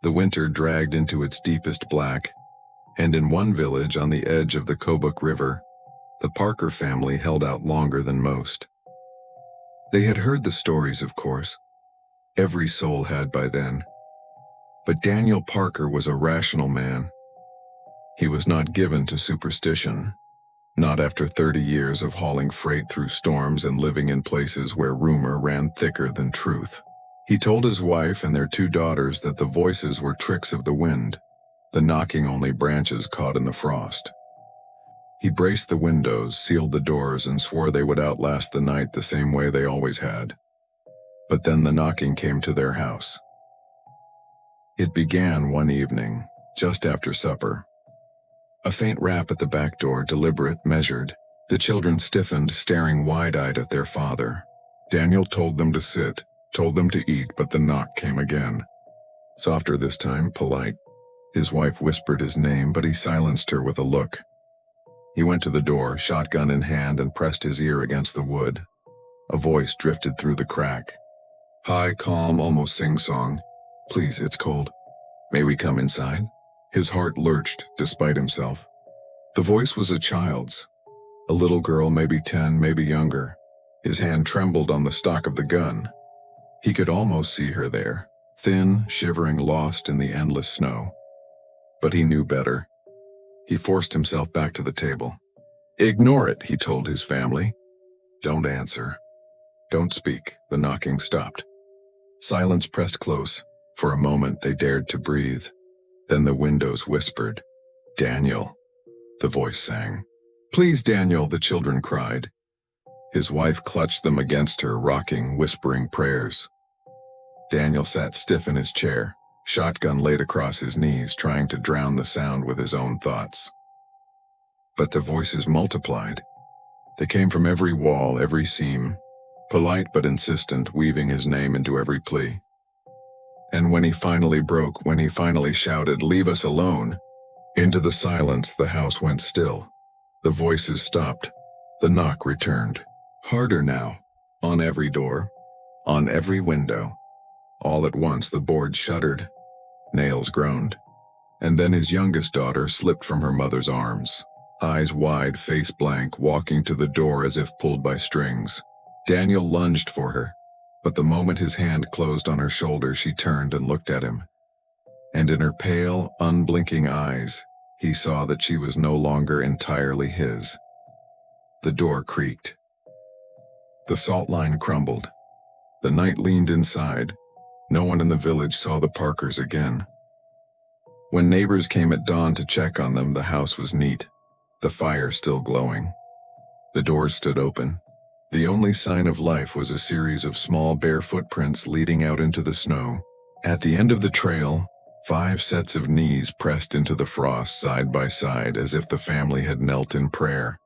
The winter dragged into its deepest black, and in one village on the edge of the Kobuk River, the Parker family held out longer than most. They had heard the stories, of course. Every soul had by then. But Daniel Parker was a rational man. He was not given to superstition, not after 30 years of hauling freight through storms and living in places where rumor ran thicker than truth. He told his wife and their 2 daughters that the voices were tricks of the wind, the knocking only branches caught in the frost. He braced the windows, sealed the doors, and swore they would outlast the night the same way they always had. But then the knocking came to their house. It began one evening, just after supper. A faint rap at the back door, deliberate, measured. The children stiffened, staring wide-eyed at their father. Daniel told them to sit, told them to eat, but the knock came again. Softer this time, polite. His wife whispered his name, but he silenced her with a look. He went to the door, shotgun in hand, and pressed his ear against the wood. A voice drifted through the crack. High, calm, almost sing-song. Please, it's cold. May we come inside? His heart lurched, despite himself. The voice was a child's. A little girl, maybe 10, maybe younger. His hand trembled on the stock of the gun. He could almost see her there, thin, shivering, lost in the endless snow. But he knew better. He forced himself back to the table. Ignore it, he told his family. Don't answer. Don't speak. The knocking stopped. Silence pressed close. For a moment they dared to breathe. Then the windows whispered. Daniel, the voice sang. Please, Daniel, the children cried. His wife clutched them against her, rocking, whispering prayers. Daniel sat stiff in his chair, shotgun laid across his knees, trying to drown the sound with his own thoughts. But the voices multiplied. They came from every wall, every seam, polite but insistent, weaving his name into every plea. And when he finally broke, when he finally shouted, "Leave us alone!" into the silence, the house went still. The voices stopped. The knock returned. Harder now. On every door. On every window. All at once the board shuddered. Nails groaned. And then his youngest daughter slipped from her mother's arms. Eyes wide, face blank, walking to the door as if pulled by strings. Daniel lunged for her, but the moment his hand closed on her shoulder, she turned and looked at him. And in her pale, unblinking eyes, he saw that she was no longer entirely his. The door creaked. The salt line crumbled. The night leaned inside. No one in the village saw the Parkers again. When neighbors came at dawn to check on them, the house was neat, the fire still glowing. The doors stood open. The only sign of life was a series of small bare footprints leading out into the snow. At the end of the trail, 5 sets of knees pressed into the frost side by side as if the family had knelt in prayer.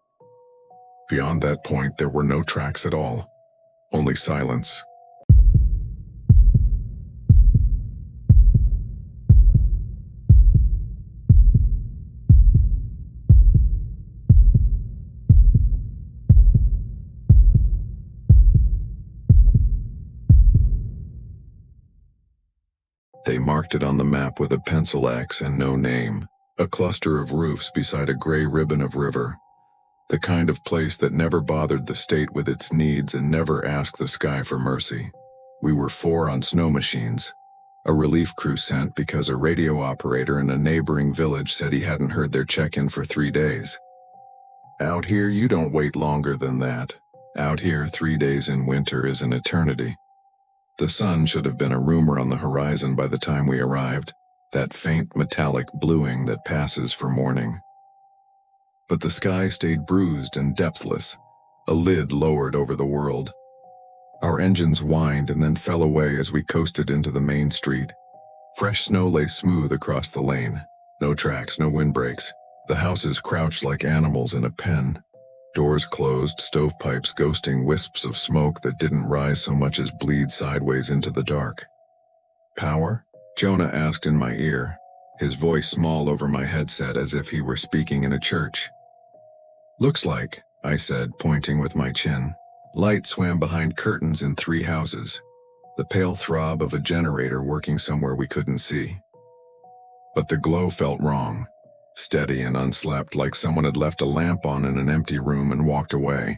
Beyond that point, there were no tracks at all, only silence. They marked it on the map with a pencil X and no name, a cluster of roofs beside a gray ribbon of river. The kind of place that never bothered the state with its needs and never asked the sky for mercy. We were 4 on snow machines. A relief crew sent because a radio operator in a neighboring village said he hadn't heard their check-in for 3 days. Out here, you don't wait longer than that. Out here, 3 days in winter is an eternity. The sun should have been a rumor on the horizon by the time we arrived, that faint metallic bluing that passes for morning. But the sky stayed bruised and depthless, a lid lowered over the world. Our engines whined and then fell away as we coasted into the main street. Fresh snow lay smooth across the lane. No tracks, no windbreaks. The houses crouched like animals in a pen. Doors closed, stovepipes ghosting wisps of smoke that didn't rise so much as bleed sideways into the dark. Power? Jonah asked in my ear, his voice small over my headset as if he were speaking in a church. Looks like, I said, pointing with my chin. Light swam behind curtains in 3 houses, the pale throb of a generator working somewhere we couldn't see. But the glow felt wrong. Steady and unslept, like someone had left a lamp on in an empty room and walked away.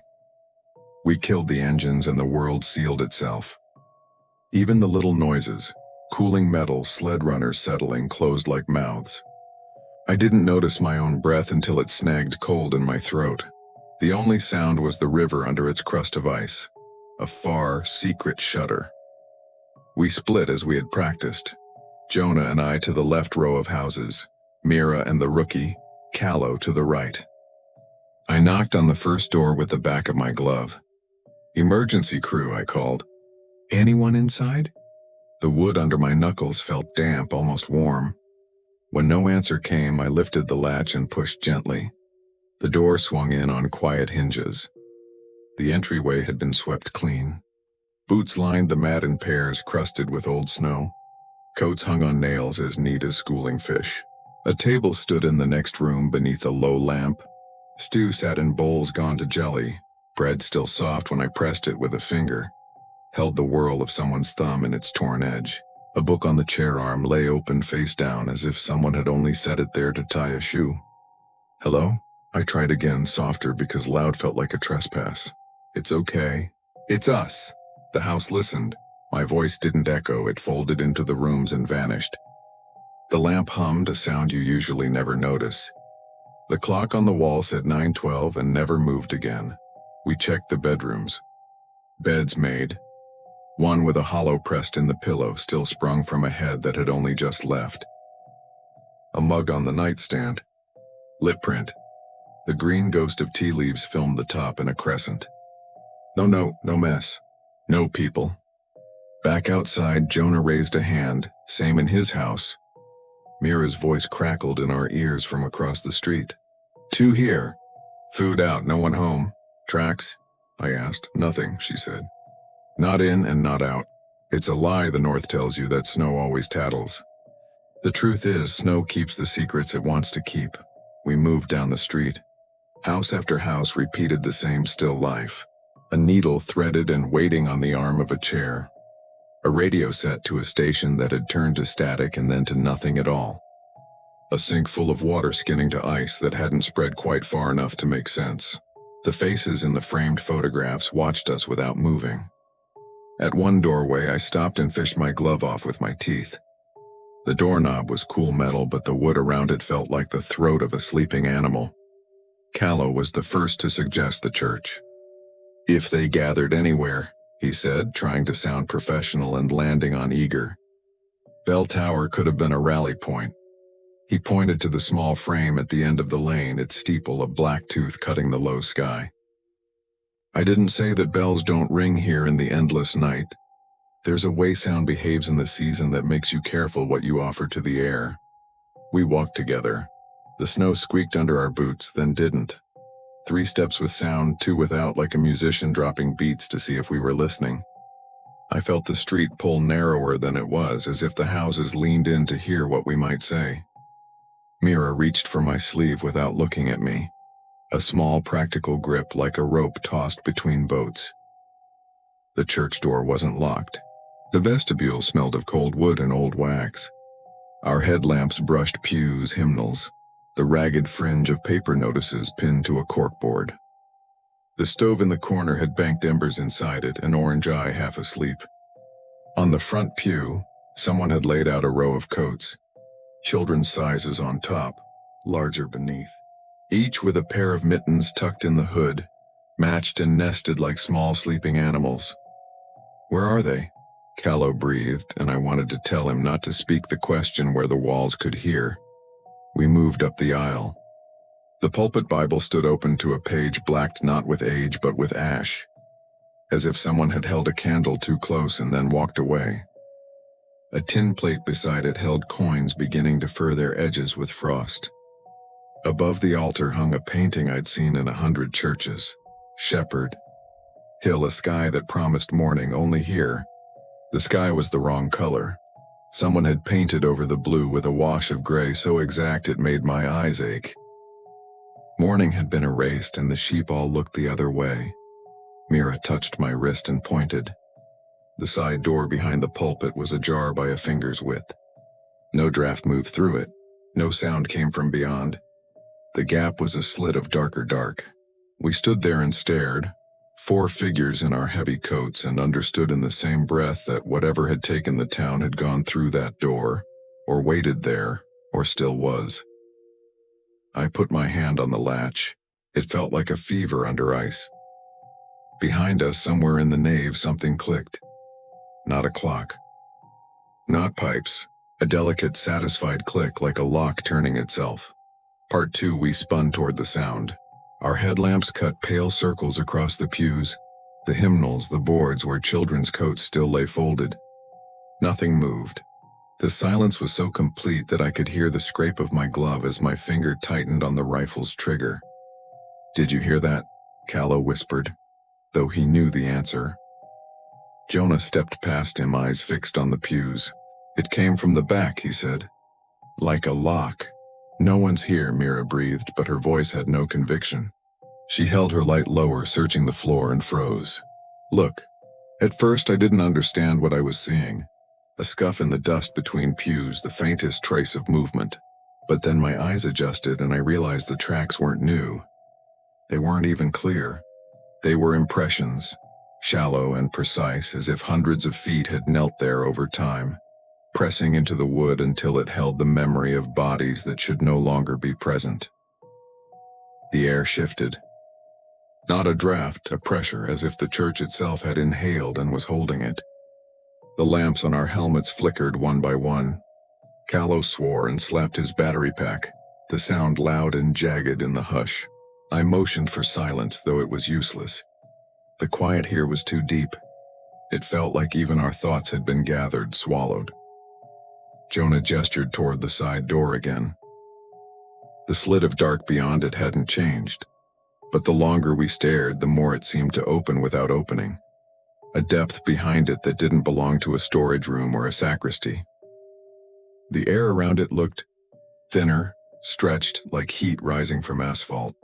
We killed the engines and the world sealed itself. Even the little noises, cooling metal, sled runners settling, closed like mouths. I didn't notice my own breath until it snagged cold in my throat. The only sound was the river under its crust of ice, a far, secret shudder. We split as we had practiced, Jonah and I to the left row of houses, Mira and the rookie, Callow, to the right. I knocked on the first door with the back of my glove. "Emergency crew," I called. "Anyone inside?" The wood under my knuckles felt damp, almost warm. When no answer came, I lifted the latch and pushed gently. The door swung in on quiet hinges. The entryway had been swept clean. Boots lined the mat in pairs crusted with old snow. Coats hung on nails as neat as schooling fish. A table stood in the next room beneath a low lamp. Stew sat in bowls gone to jelly, bread still soft when I pressed it with a finger, held the whirl of someone's thumb in its torn edge. A book on the chair arm lay open face down as if someone had only set it there to tie a shoe. "Hello?" I tried again, softer because loud felt like a trespass. "It's okay. It's us." The house listened. My voice didn't echo, it folded into the rooms and vanished. The lamp hummed, a sound you usually never notice. The clock on the wall said 9:12 and never moved again. We checked the bedrooms. Beds made. One with a hollow pressed in the pillow, still sprung from a head that had only just left. A mug on the nightstand. Lip print. The green ghost of tea leaves filmed the top in a crescent. No mess. No people. Back outside, Jonah raised a hand, same in his house. Mira's voice crackled in our ears from across the street. "2 here. Food out, no one home. Tracks?" I asked. "Nothing," she said. "Not in and not out. It's a lie the North tells you that snow always tattles. The truth is, snow keeps the secrets it wants to keep." We moved down the street. House after house repeated the same still life. A needle threaded and waiting on the arm of a chair. A radio set to a station that had turned to static and then to nothing at all. A sink full of water skinning to ice that hadn't spread quite far enough to make sense. The faces in the framed photographs watched us without moving. At one doorway, I stopped and fished my glove off with my teeth. The doorknob was cool metal, but the wood around it felt like the throat of a sleeping animal. Callow was the first to suggest the church. "If they gathered anywhere," he said, trying to sound professional and landing on eager. Bell Tower could have been a rally point. He pointed to the small frame at the end of the lane, its steeple a black tooth cutting the low sky. "I didn't say that bells don't ring here in the endless night. There's a way sound behaves in the season that makes you careful what you offer to the air." We walked together. The snow squeaked under our boots, then didn't. 3 steps with sound, 2 without, like a musician dropping beats to see if we were listening. I felt the street pull narrower than it was, as if the houses leaned in to hear what we might say. Mira reached for my sleeve without looking at me. A small, practical grip like a rope tossed between boats. The church door wasn't locked. The vestibule smelled of cold wood and old wax. Our headlamps brushed pews, hymnals, the ragged fringe of paper notices pinned to a corkboard. The stove in the corner had banked embers inside it, an orange eye half asleep. On the front pew, someone had laid out a row of coats. Children's sizes on top, larger beneath. Each with a pair of mittens tucked in the hood, matched and nested like small sleeping animals. "Where are they?" Callow breathed, and I wanted to tell him not to speak the question where the walls could hear. We moved up the aisle. The pulpit Bible stood open to a page blacked not with age but with ash, as if someone had held a candle too close and then walked away. A tin plate beside it held coins beginning to fur their edges with frost. Above the altar hung a painting I'd seen in 100 churches. Shepherd. Hill, a sky that promised morning, only here. The sky was the wrong color. Someone had painted over the blue with a wash of gray so exact it made my eyes ache. Morning had been erased and the sheep all looked the other way. Mira touched my wrist and pointed. The side door behind the pulpit was ajar by a finger's width. No draft moved through it. No sound came from beyond. The gap was a slit of darker dark. We stood there and stared, 4 figures in our heavy coats, and understood in the same breath that whatever had taken the town had gone through that door, or waited there, or still was. I put my hand on the latch. It felt like a fever under ice. Behind us, somewhere in the nave, something clicked. Not a clock. Not pipes. A delicate, satisfied click like a lock turning itself. Part 2, we spun toward the sound. Our headlamps cut pale circles across the pews, the hymnals, the boards where children's coats still lay folded. Nothing moved. The silence was so complete that I could hear the scrape of my glove as my finger tightened on the rifle's trigger. "Did you hear that?" Callow whispered, though he knew the answer. Jonah stepped past him, eyes fixed on the pews. "It came from the back," he said. "Like a lock." "No one's here," Mira breathed, but her voice had no conviction. She held her light lower, searching the floor, and froze. "Look." At first I didn't understand what I was seeing. A scuff in the dust between pews, the faintest trace of movement. But then my eyes adjusted and I realized the tracks weren't new. They weren't even clear. They were impressions, shallow and precise, as if hundreds of feet had knelt there over time, pressing into the wood until it held the memory of bodies that should no longer be present. The air shifted. Not a draft, a pressure, as if the church itself had inhaled and was holding it. The lamps on our helmets flickered one by one. Callow swore and slapped his battery pack, the sound loud and jagged in the hush. I motioned for silence, though it was useless. The quiet here was too deep. It felt like even our thoughts had been gathered, swallowed. Jonah gestured toward the side door again. The slit of dark beyond it hadn't changed, but the longer we stared, the more it seemed to open without opening. A depth behind it that didn't belong to a storage room or a sacristy. The air around it looked thinner, stretched like heat rising from asphalt.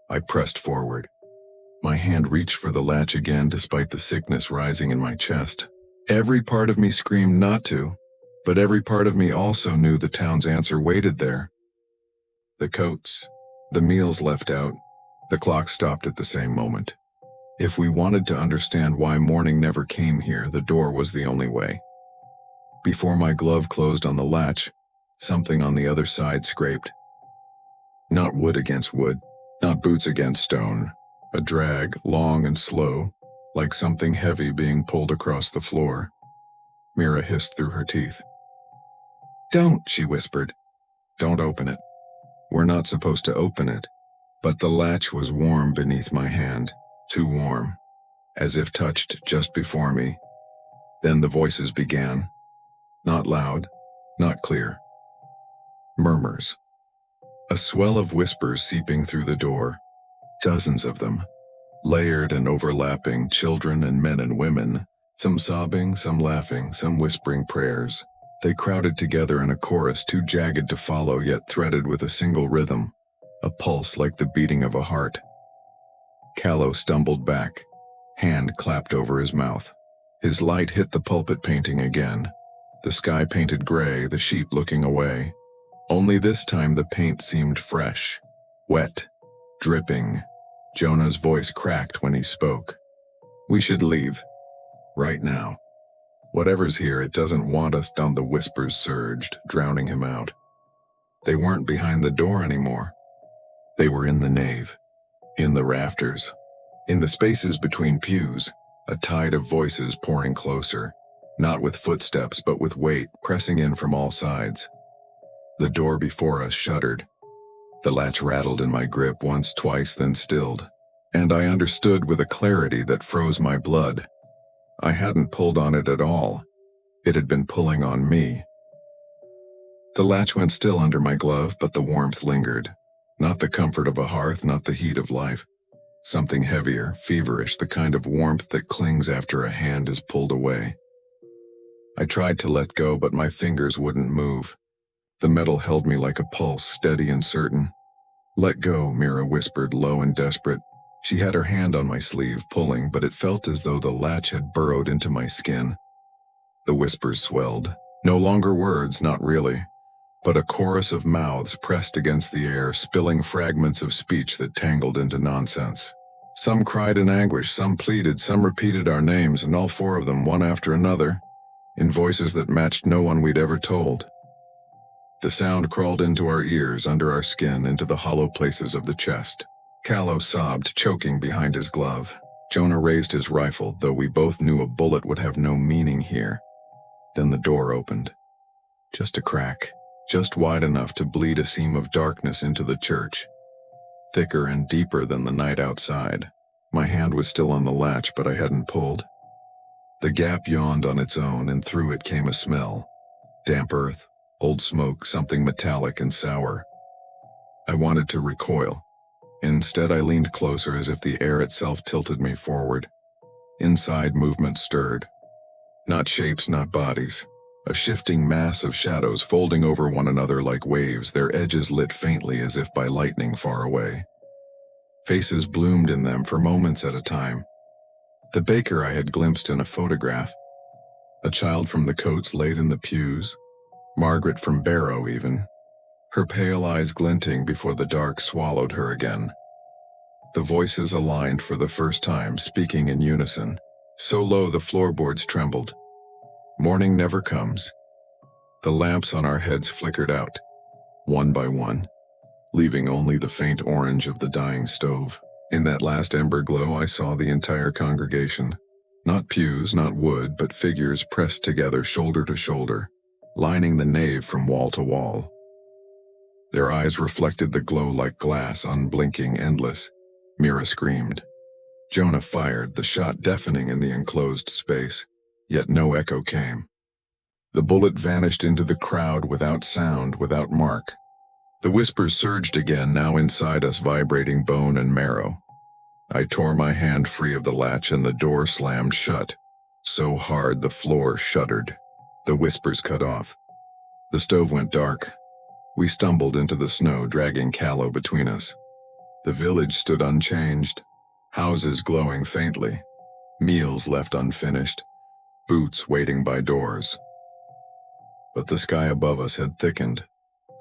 I pressed forward. My hand reached for the latch again despite the sickness rising in my chest. Every part of me screamed not to, but every part of me also knew the town's answer waited there. The coats, the meals left out, the clock stopped at the same moment. If we wanted to understand why morning never came here, the door was the only way. Before my glove closed on the latch, something on the other side scraped. Not wood against wood, not boots against stone, a drag, long and slow, like something heavy being pulled across the floor. Mira hissed through her teeth. "Don't," she whispered. "Don't open it. We're not supposed to open it." But the latch was warm beneath my hand, too warm, as if touched just before me. Then the voices began. Not loud, not clear. Murmurs. A swell of whispers seeping through the door. Dozens of them. Layered and overlapping, children and men and women. Some sobbing, some laughing, some whispering prayers. They crowded together in a chorus too jagged to follow, yet threaded with a single rhythm. A pulse like the beating of a heart. Callow stumbled back. Hand clapped over his mouth. His light hit the pulpit painting again. The sky painted gray, the sheep looking away. Only this time the paint seemed fresh, wet, dripping. Jonah's voice cracked when he spoke. "We should leave. Right now. Whatever's here, it doesn't want us." Down the whispers surged, drowning him out. They weren't behind the door anymore. They were in the nave, in the rafters, in the spaces between pews, a tide of voices pouring closer, not with footsteps but with weight pressing in from all sides. The door before us shuddered. The latch rattled in my grip once, twice, then stilled, and I understood with a clarity that froze my blood. I hadn't pulled on it at all. It had been pulling on me. The latch went still under my glove, but the warmth lingered. Not the comfort of a hearth, not the heat of life. Something heavier, feverish, the kind of warmth that clings after a hand is pulled away. I tried to let go, but my fingers wouldn't move. The metal held me like a pulse, steady and certain. "Let go," Mira whispered, low and desperate. She had her hand on my sleeve, pulling, but it felt as though the latch had burrowed into my skin. The whispers swelled. No longer words, not really, but a chorus of mouths pressed against the air, spilling fragments of speech that tangled into nonsense. Some cried in anguish, some pleaded, some repeated our names, and all four of them, one after another, in voices that matched no one we'd ever told. The sound crawled into our ears, under our skin, into the hollow places of the chest. Callow sobbed, choking behind his glove. Jonah raised his rifle, though we both knew a bullet would have no meaning here. Then the door opened. Just a crack, just wide enough to bleed a seam of darkness into the church. Thicker and deeper than the night outside. My hand was still on the latch, but I hadn't pulled. The gap yawned on its own, and through it came a smell. Damp earth, old smoke, something metallic and sour. I wanted to recoil. Instead, I leaned closer, as if the air itself tilted me forward. Inside, movement stirred. Not shapes, not bodies. A shifting mass of shadows folding over one another like waves, their edges lit faintly as if by lightning far away. Faces bloomed in them for moments at a time. The baker I had glimpsed in a photograph. A child from the Coates laid in the pews. Margaret from Barrow, even. Her pale eyes glinting before the dark swallowed her again. The voices aligned for the first time, speaking in unison, so low the floorboards trembled. Morning never comes. The lamps on our heads flickered out, one by one, leaving only the faint orange of the dying stove. In that last ember glow, I saw the entire congregation. Not pews, not wood, but figures pressed together shoulder to shoulder, lining the nave from wall to wall. Their eyes reflected the glow like glass, unblinking, endless. Mira screamed. Jonah fired, the shot deafening in the enclosed space, yet no echo came. The bullet vanished into the crowd without sound, without mark. The whispers surged again, now inside us, vibrating bone and marrow. I tore my hand free of the latch and the door slammed shut, so hard the floor shuddered. The whispers cut off. The stove went dark. We stumbled into the snow, dragging Callow between us. The village stood unchanged, houses glowing faintly, meals left unfinished, boots waiting by doors. But the sky above us had thickened,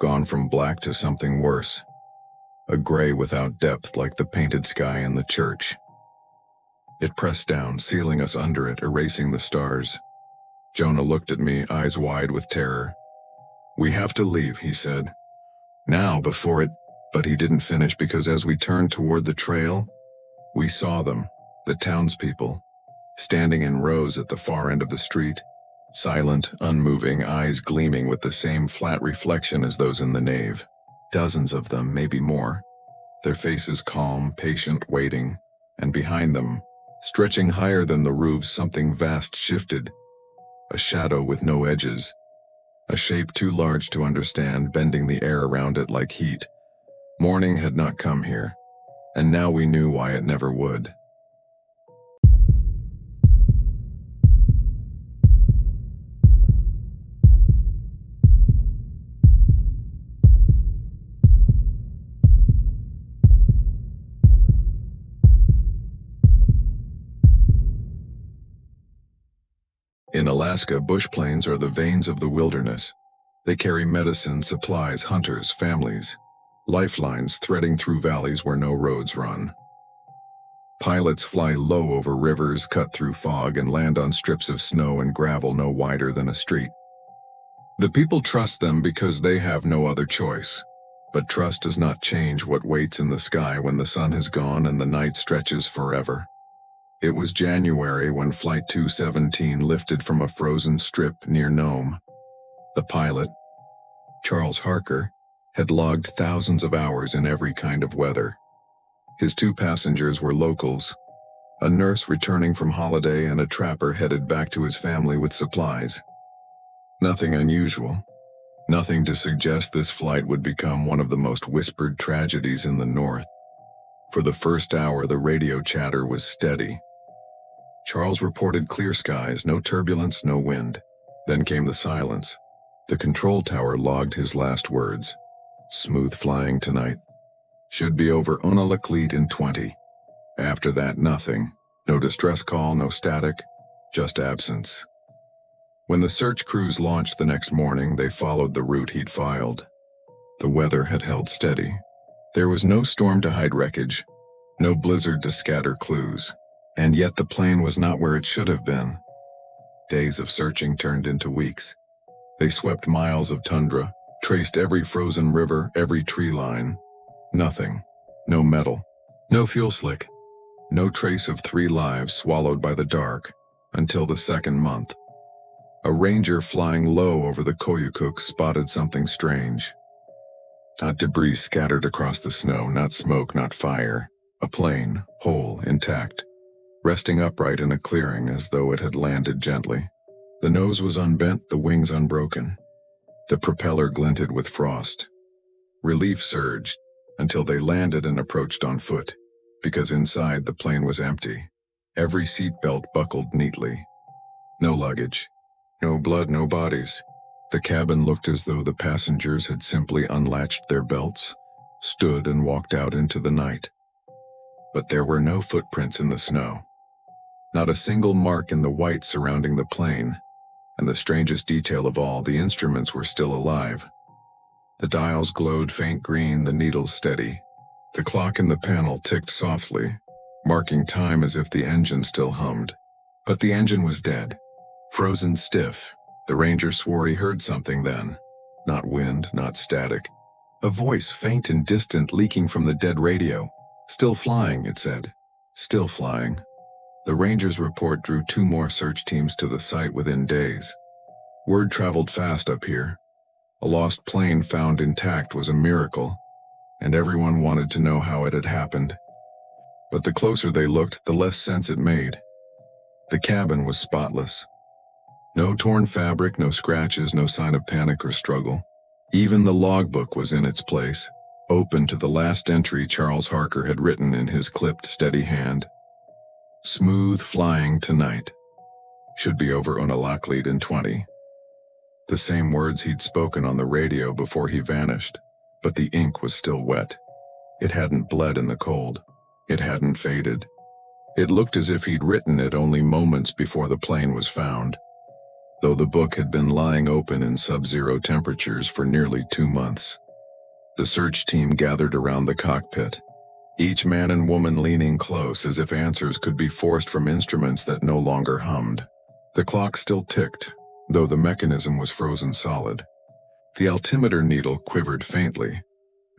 gone from black to something worse. A gray without depth like the painted sky in the church. It pressed down, sealing us under it, erasing the stars. Jonah looked at me, eyes wide with terror. "We have to leave," he said. "Now, before it—" But he didn't finish because as we turned toward the trail, we saw them, the townspeople, standing in rows at the far end of the street, silent, unmoving, eyes gleaming with the same flat reflection as those in the nave. Dozens of them, maybe more. Their faces calm, patient, waiting, and behind them, stretching higher than the roofs, something vast shifted. A shadow with no edges. A shape too large to understand, bending the air around it like heat. Morning had not come here, and now we knew why it never would. In Alaska, bush plains are the veins of the wilderness. They carry medicine, supplies, hunters, families, lifelines threading through valleys where no roads run. Pilots fly low over rivers, cut through fog, and land on strips of snow and gravel no wider than a street. The people trust them because they have no other choice. But trust does not change what waits in the sky when the sun has gone and the night stretches forever. It was January when Flight 217 lifted from a frozen strip near Nome. The pilot, Charles Harker, had logged thousands of hours in every kind of weather. His two passengers were locals, a nurse returning from holiday and a trapper headed back to his family with supplies. Nothing unusual. Nothing to suggest this flight would become one of the most whispered tragedies in the North. For the first hour, the radio chatter was steady. Charles reported clear skies, no turbulence, no wind. Then came the silence. The control tower logged his last words. "Smooth flying tonight. Should be over Unalakleet in 20. After that, nothing. No distress call, no static, just absence." When the search crews launched the next morning, they followed the route he'd filed. The weather had held steady. There was no storm to hide wreckage, no blizzard to scatter clues. And yet the plane was not where it should have been. Days of searching turned into weeks. They swept miles of tundra, traced every frozen river, every tree line. Nothing. No metal. No fuel slick. No trace of 3 lives swallowed by the dark, until the second month. A ranger flying low over the Koyukuk spotted something strange. Not debris scattered across the snow, not smoke, not fire. A plane, whole, intact, resting upright in a clearing as though it had landed gently. The nose was unbent, the wings unbroken. The propeller glinted with frost. Relief surged until they landed and approached on foot, because inside the plane was empty. Every seatbelt buckled neatly. No luggage. No blood, no bodies. The cabin looked as though the passengers had simply unlatched their belts, stood and walked out into the night. But there were no footprints in the snow. Not a single mark in the white surrounding the plane, and the strangest detail of all, the instruments were still alive. The dials glowed faint green, the needles steady. The clock in the panel ticked softly, marking time as if the engine still hummed. But the engine was dead, frozen stiff. The ranger swore he heard something then. Not wind, not static. A voice, faint and distant, leaking from the dead radio. "Still flying," it said. Still flying. The ranger's report drew 2 more search teams to the site within days. Word traveled fast up here. A lost plane found intact was a miracle, and everyone wanted to know how it had happened. But the closer they looked, the less sense it made. The cabin was spotless. No torn fabric, no scratches, no sign of panic or struggle. Even the logbook was in its place, open to the last entry Charles Harker had written in his clipped, steady hand. "Smooth flying tonight. Should be over Unalakleet in 20. The same words he'd spoken on the radio before he vanished, but the ink was still wet. It hadn't bled in the cold. It hadn't faded. It looked as if he'd written it only moments before the plane was found, though the book had been lying open in sub-zero temperatures for nearly 2 months. The search team gathered around the cockpit, each man and woman leaning close as if answers could be forced from instruments that no longer hummed. The clock still ticked, though the mechanism was frozen solid. The altimeter needle quivered faintly,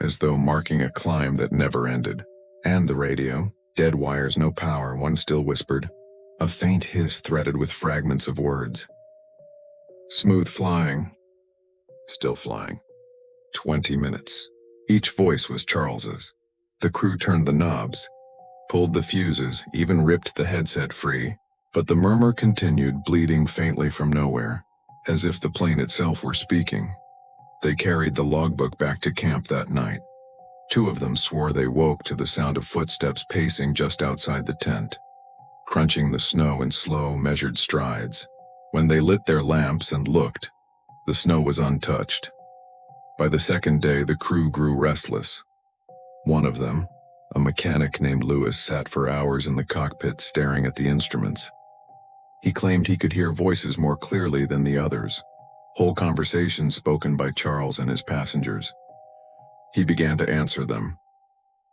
as though marking a climb that never ended. And the radio, dead wires, no power, one still whispered, a faint hiss threaded with fragments of words. Smooth flying. Still flying. 20 minutes. Each voice was Charles's. The crew turned the knobs, pulled the fuses, even ripped the headset free, but the murmur continued, bleeding faintly from nowhere, as if the plane itself were speaking. They carried the logbook back to camp that night. 2 of them swore they woke to the sound of footsteps pacing just outside the tent, crunching the snow in slow, measured strides. When they lit their lamps and looked, the snow was untouched. By the second day, the crew grew restless. One of them, a mechanic named Lewis, sat for hours in the cockpit staring at the instruments. He claimed he could hear voices more clearly than the others, whole conversations spoken by Charles and his passengers. He began to answer them.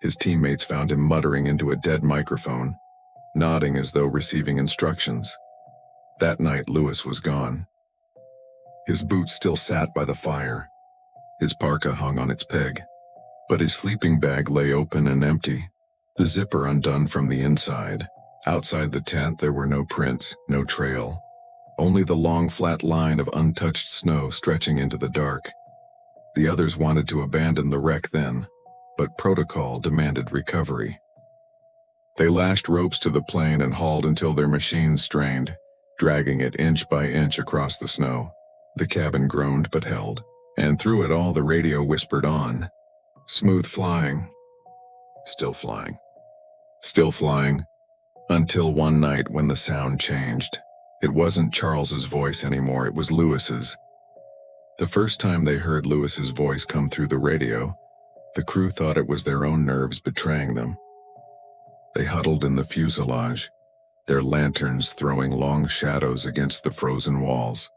His teammates found him muttering into a dead microphone, nodding as though receiving instructions. That night, Lewis was gone. His boots still sat by the fire. His parka hung on its peg, but his sleeping bag lay open and empty, the zipper undone from the inside. Outside the tent, there were no prints, no trail, only the long flat line of untouched snow stretching into the dark. The others wanted to abandon the wreck then, but protocol demanded recovery. They lashed ropes to the plane and hauled until their machines strained, dragging it inch by inch across the snow. The cabin groaned but held, and through it all the radio whispered on. Smooth flying. Still flying. Still flying. Until one night when the sound changed. It wasn't Charles's voice anymore, it was Lewis's. The first time they heard Lewis's voice come through the radio, the crew thought it was their own nerves betraying them. They huddled in the fuselage, their lanterns throwing long shadows against the frozen walls,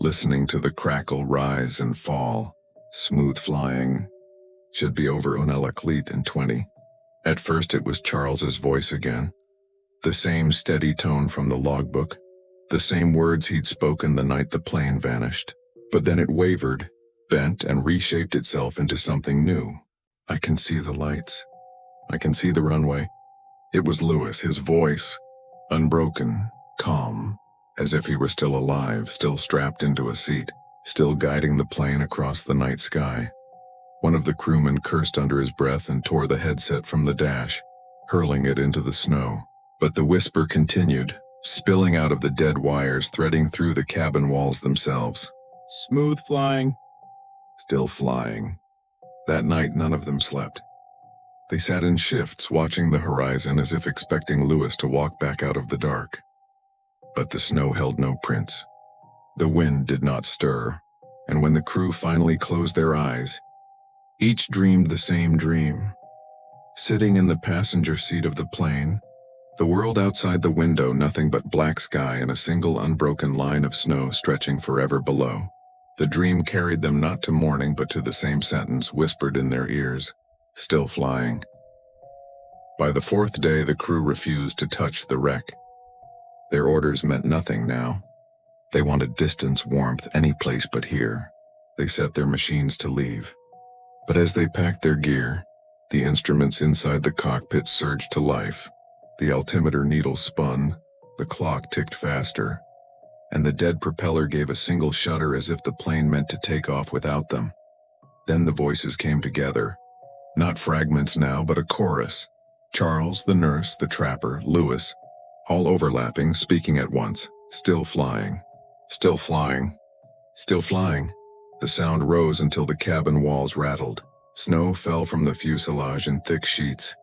listening to the crackle rise and fall. Smooth flying. Should be over Unalakleet in 20. At first it was Charles's voice again. The same steady tone from the logbook, the same words he'd spoken the night the plane vanished. But then it wavered, bent, and reshaped itself into something new. I can see the lights. I can see the runway. It was Lewis, his voice, unbroken, calm, as if he were still alive, still strapped into a seat, still guiding the plane across the night sky. One of the crewmen cursed under his breath and tore the headset from the dash, hurling it into the snow. But the whisper continued, spilling out of the dead wires, threading through the cabin walls themselves. Smooth flying. Still flying. That night none of them slept. They sat in shifts watching the horizon as if expecting Lewis to walk back out of the dark. But the snow held no prints. The wind did not stir, and when the crew finally closed their eyes, each dreamed the same dream. Sitting in the passenger seat of the plane, the world outside the window, nothing but black sky and a single unbroken line of snow stretching forever below. The dream carried them not to morning but to the same sentence whispered in their ears, still flying. By the 4th day, the crew refused to touch the wreck. Their orders meant nothing now. They wanted distance, warmth, any place but here. They set their machines to leave. But as they packed their gear, the instruments inside the cockpit surged to life. The altimeter needle spun, the clock ticked faster, and the dead propeller gave a single shudder as if the plane meant to take off without them. Then the voices came together. Not fragments now, but a chorus. Charles, the nurse, the trapper, Lewis, all overlapping, speaking at once. Still flying. Still flying. Still flying. The sound rose until the cabin walls rattled. Snow fell from the fuselage in thick sheets,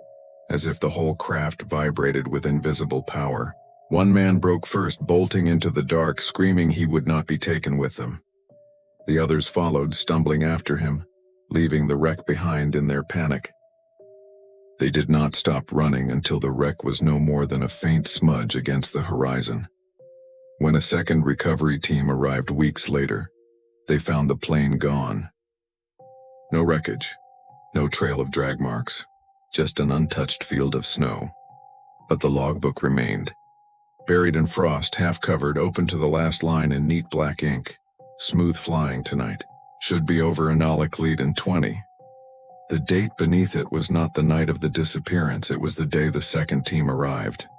as if the whole craft vibrated with invisible power. One man broke first, bolting into the dark, screaming he would not be taken with them. The others followed, stumbling after him, leaving the wreck behind in their panic. They did not stop running until the wreck was no more than a faint smudge against the horizon. When a second recovery team arrived weeks later, they found the plane gone. No wreckage, no trail of drag marks, just an untouched field of snow. But the logbook remained. Buried in frost, half-covered, open to the last line in neat black ink. Smooth flying tonight. Should be over Alaskan in 20. The date beneath it was not the night of the disappearance, it was the day the second team arrived.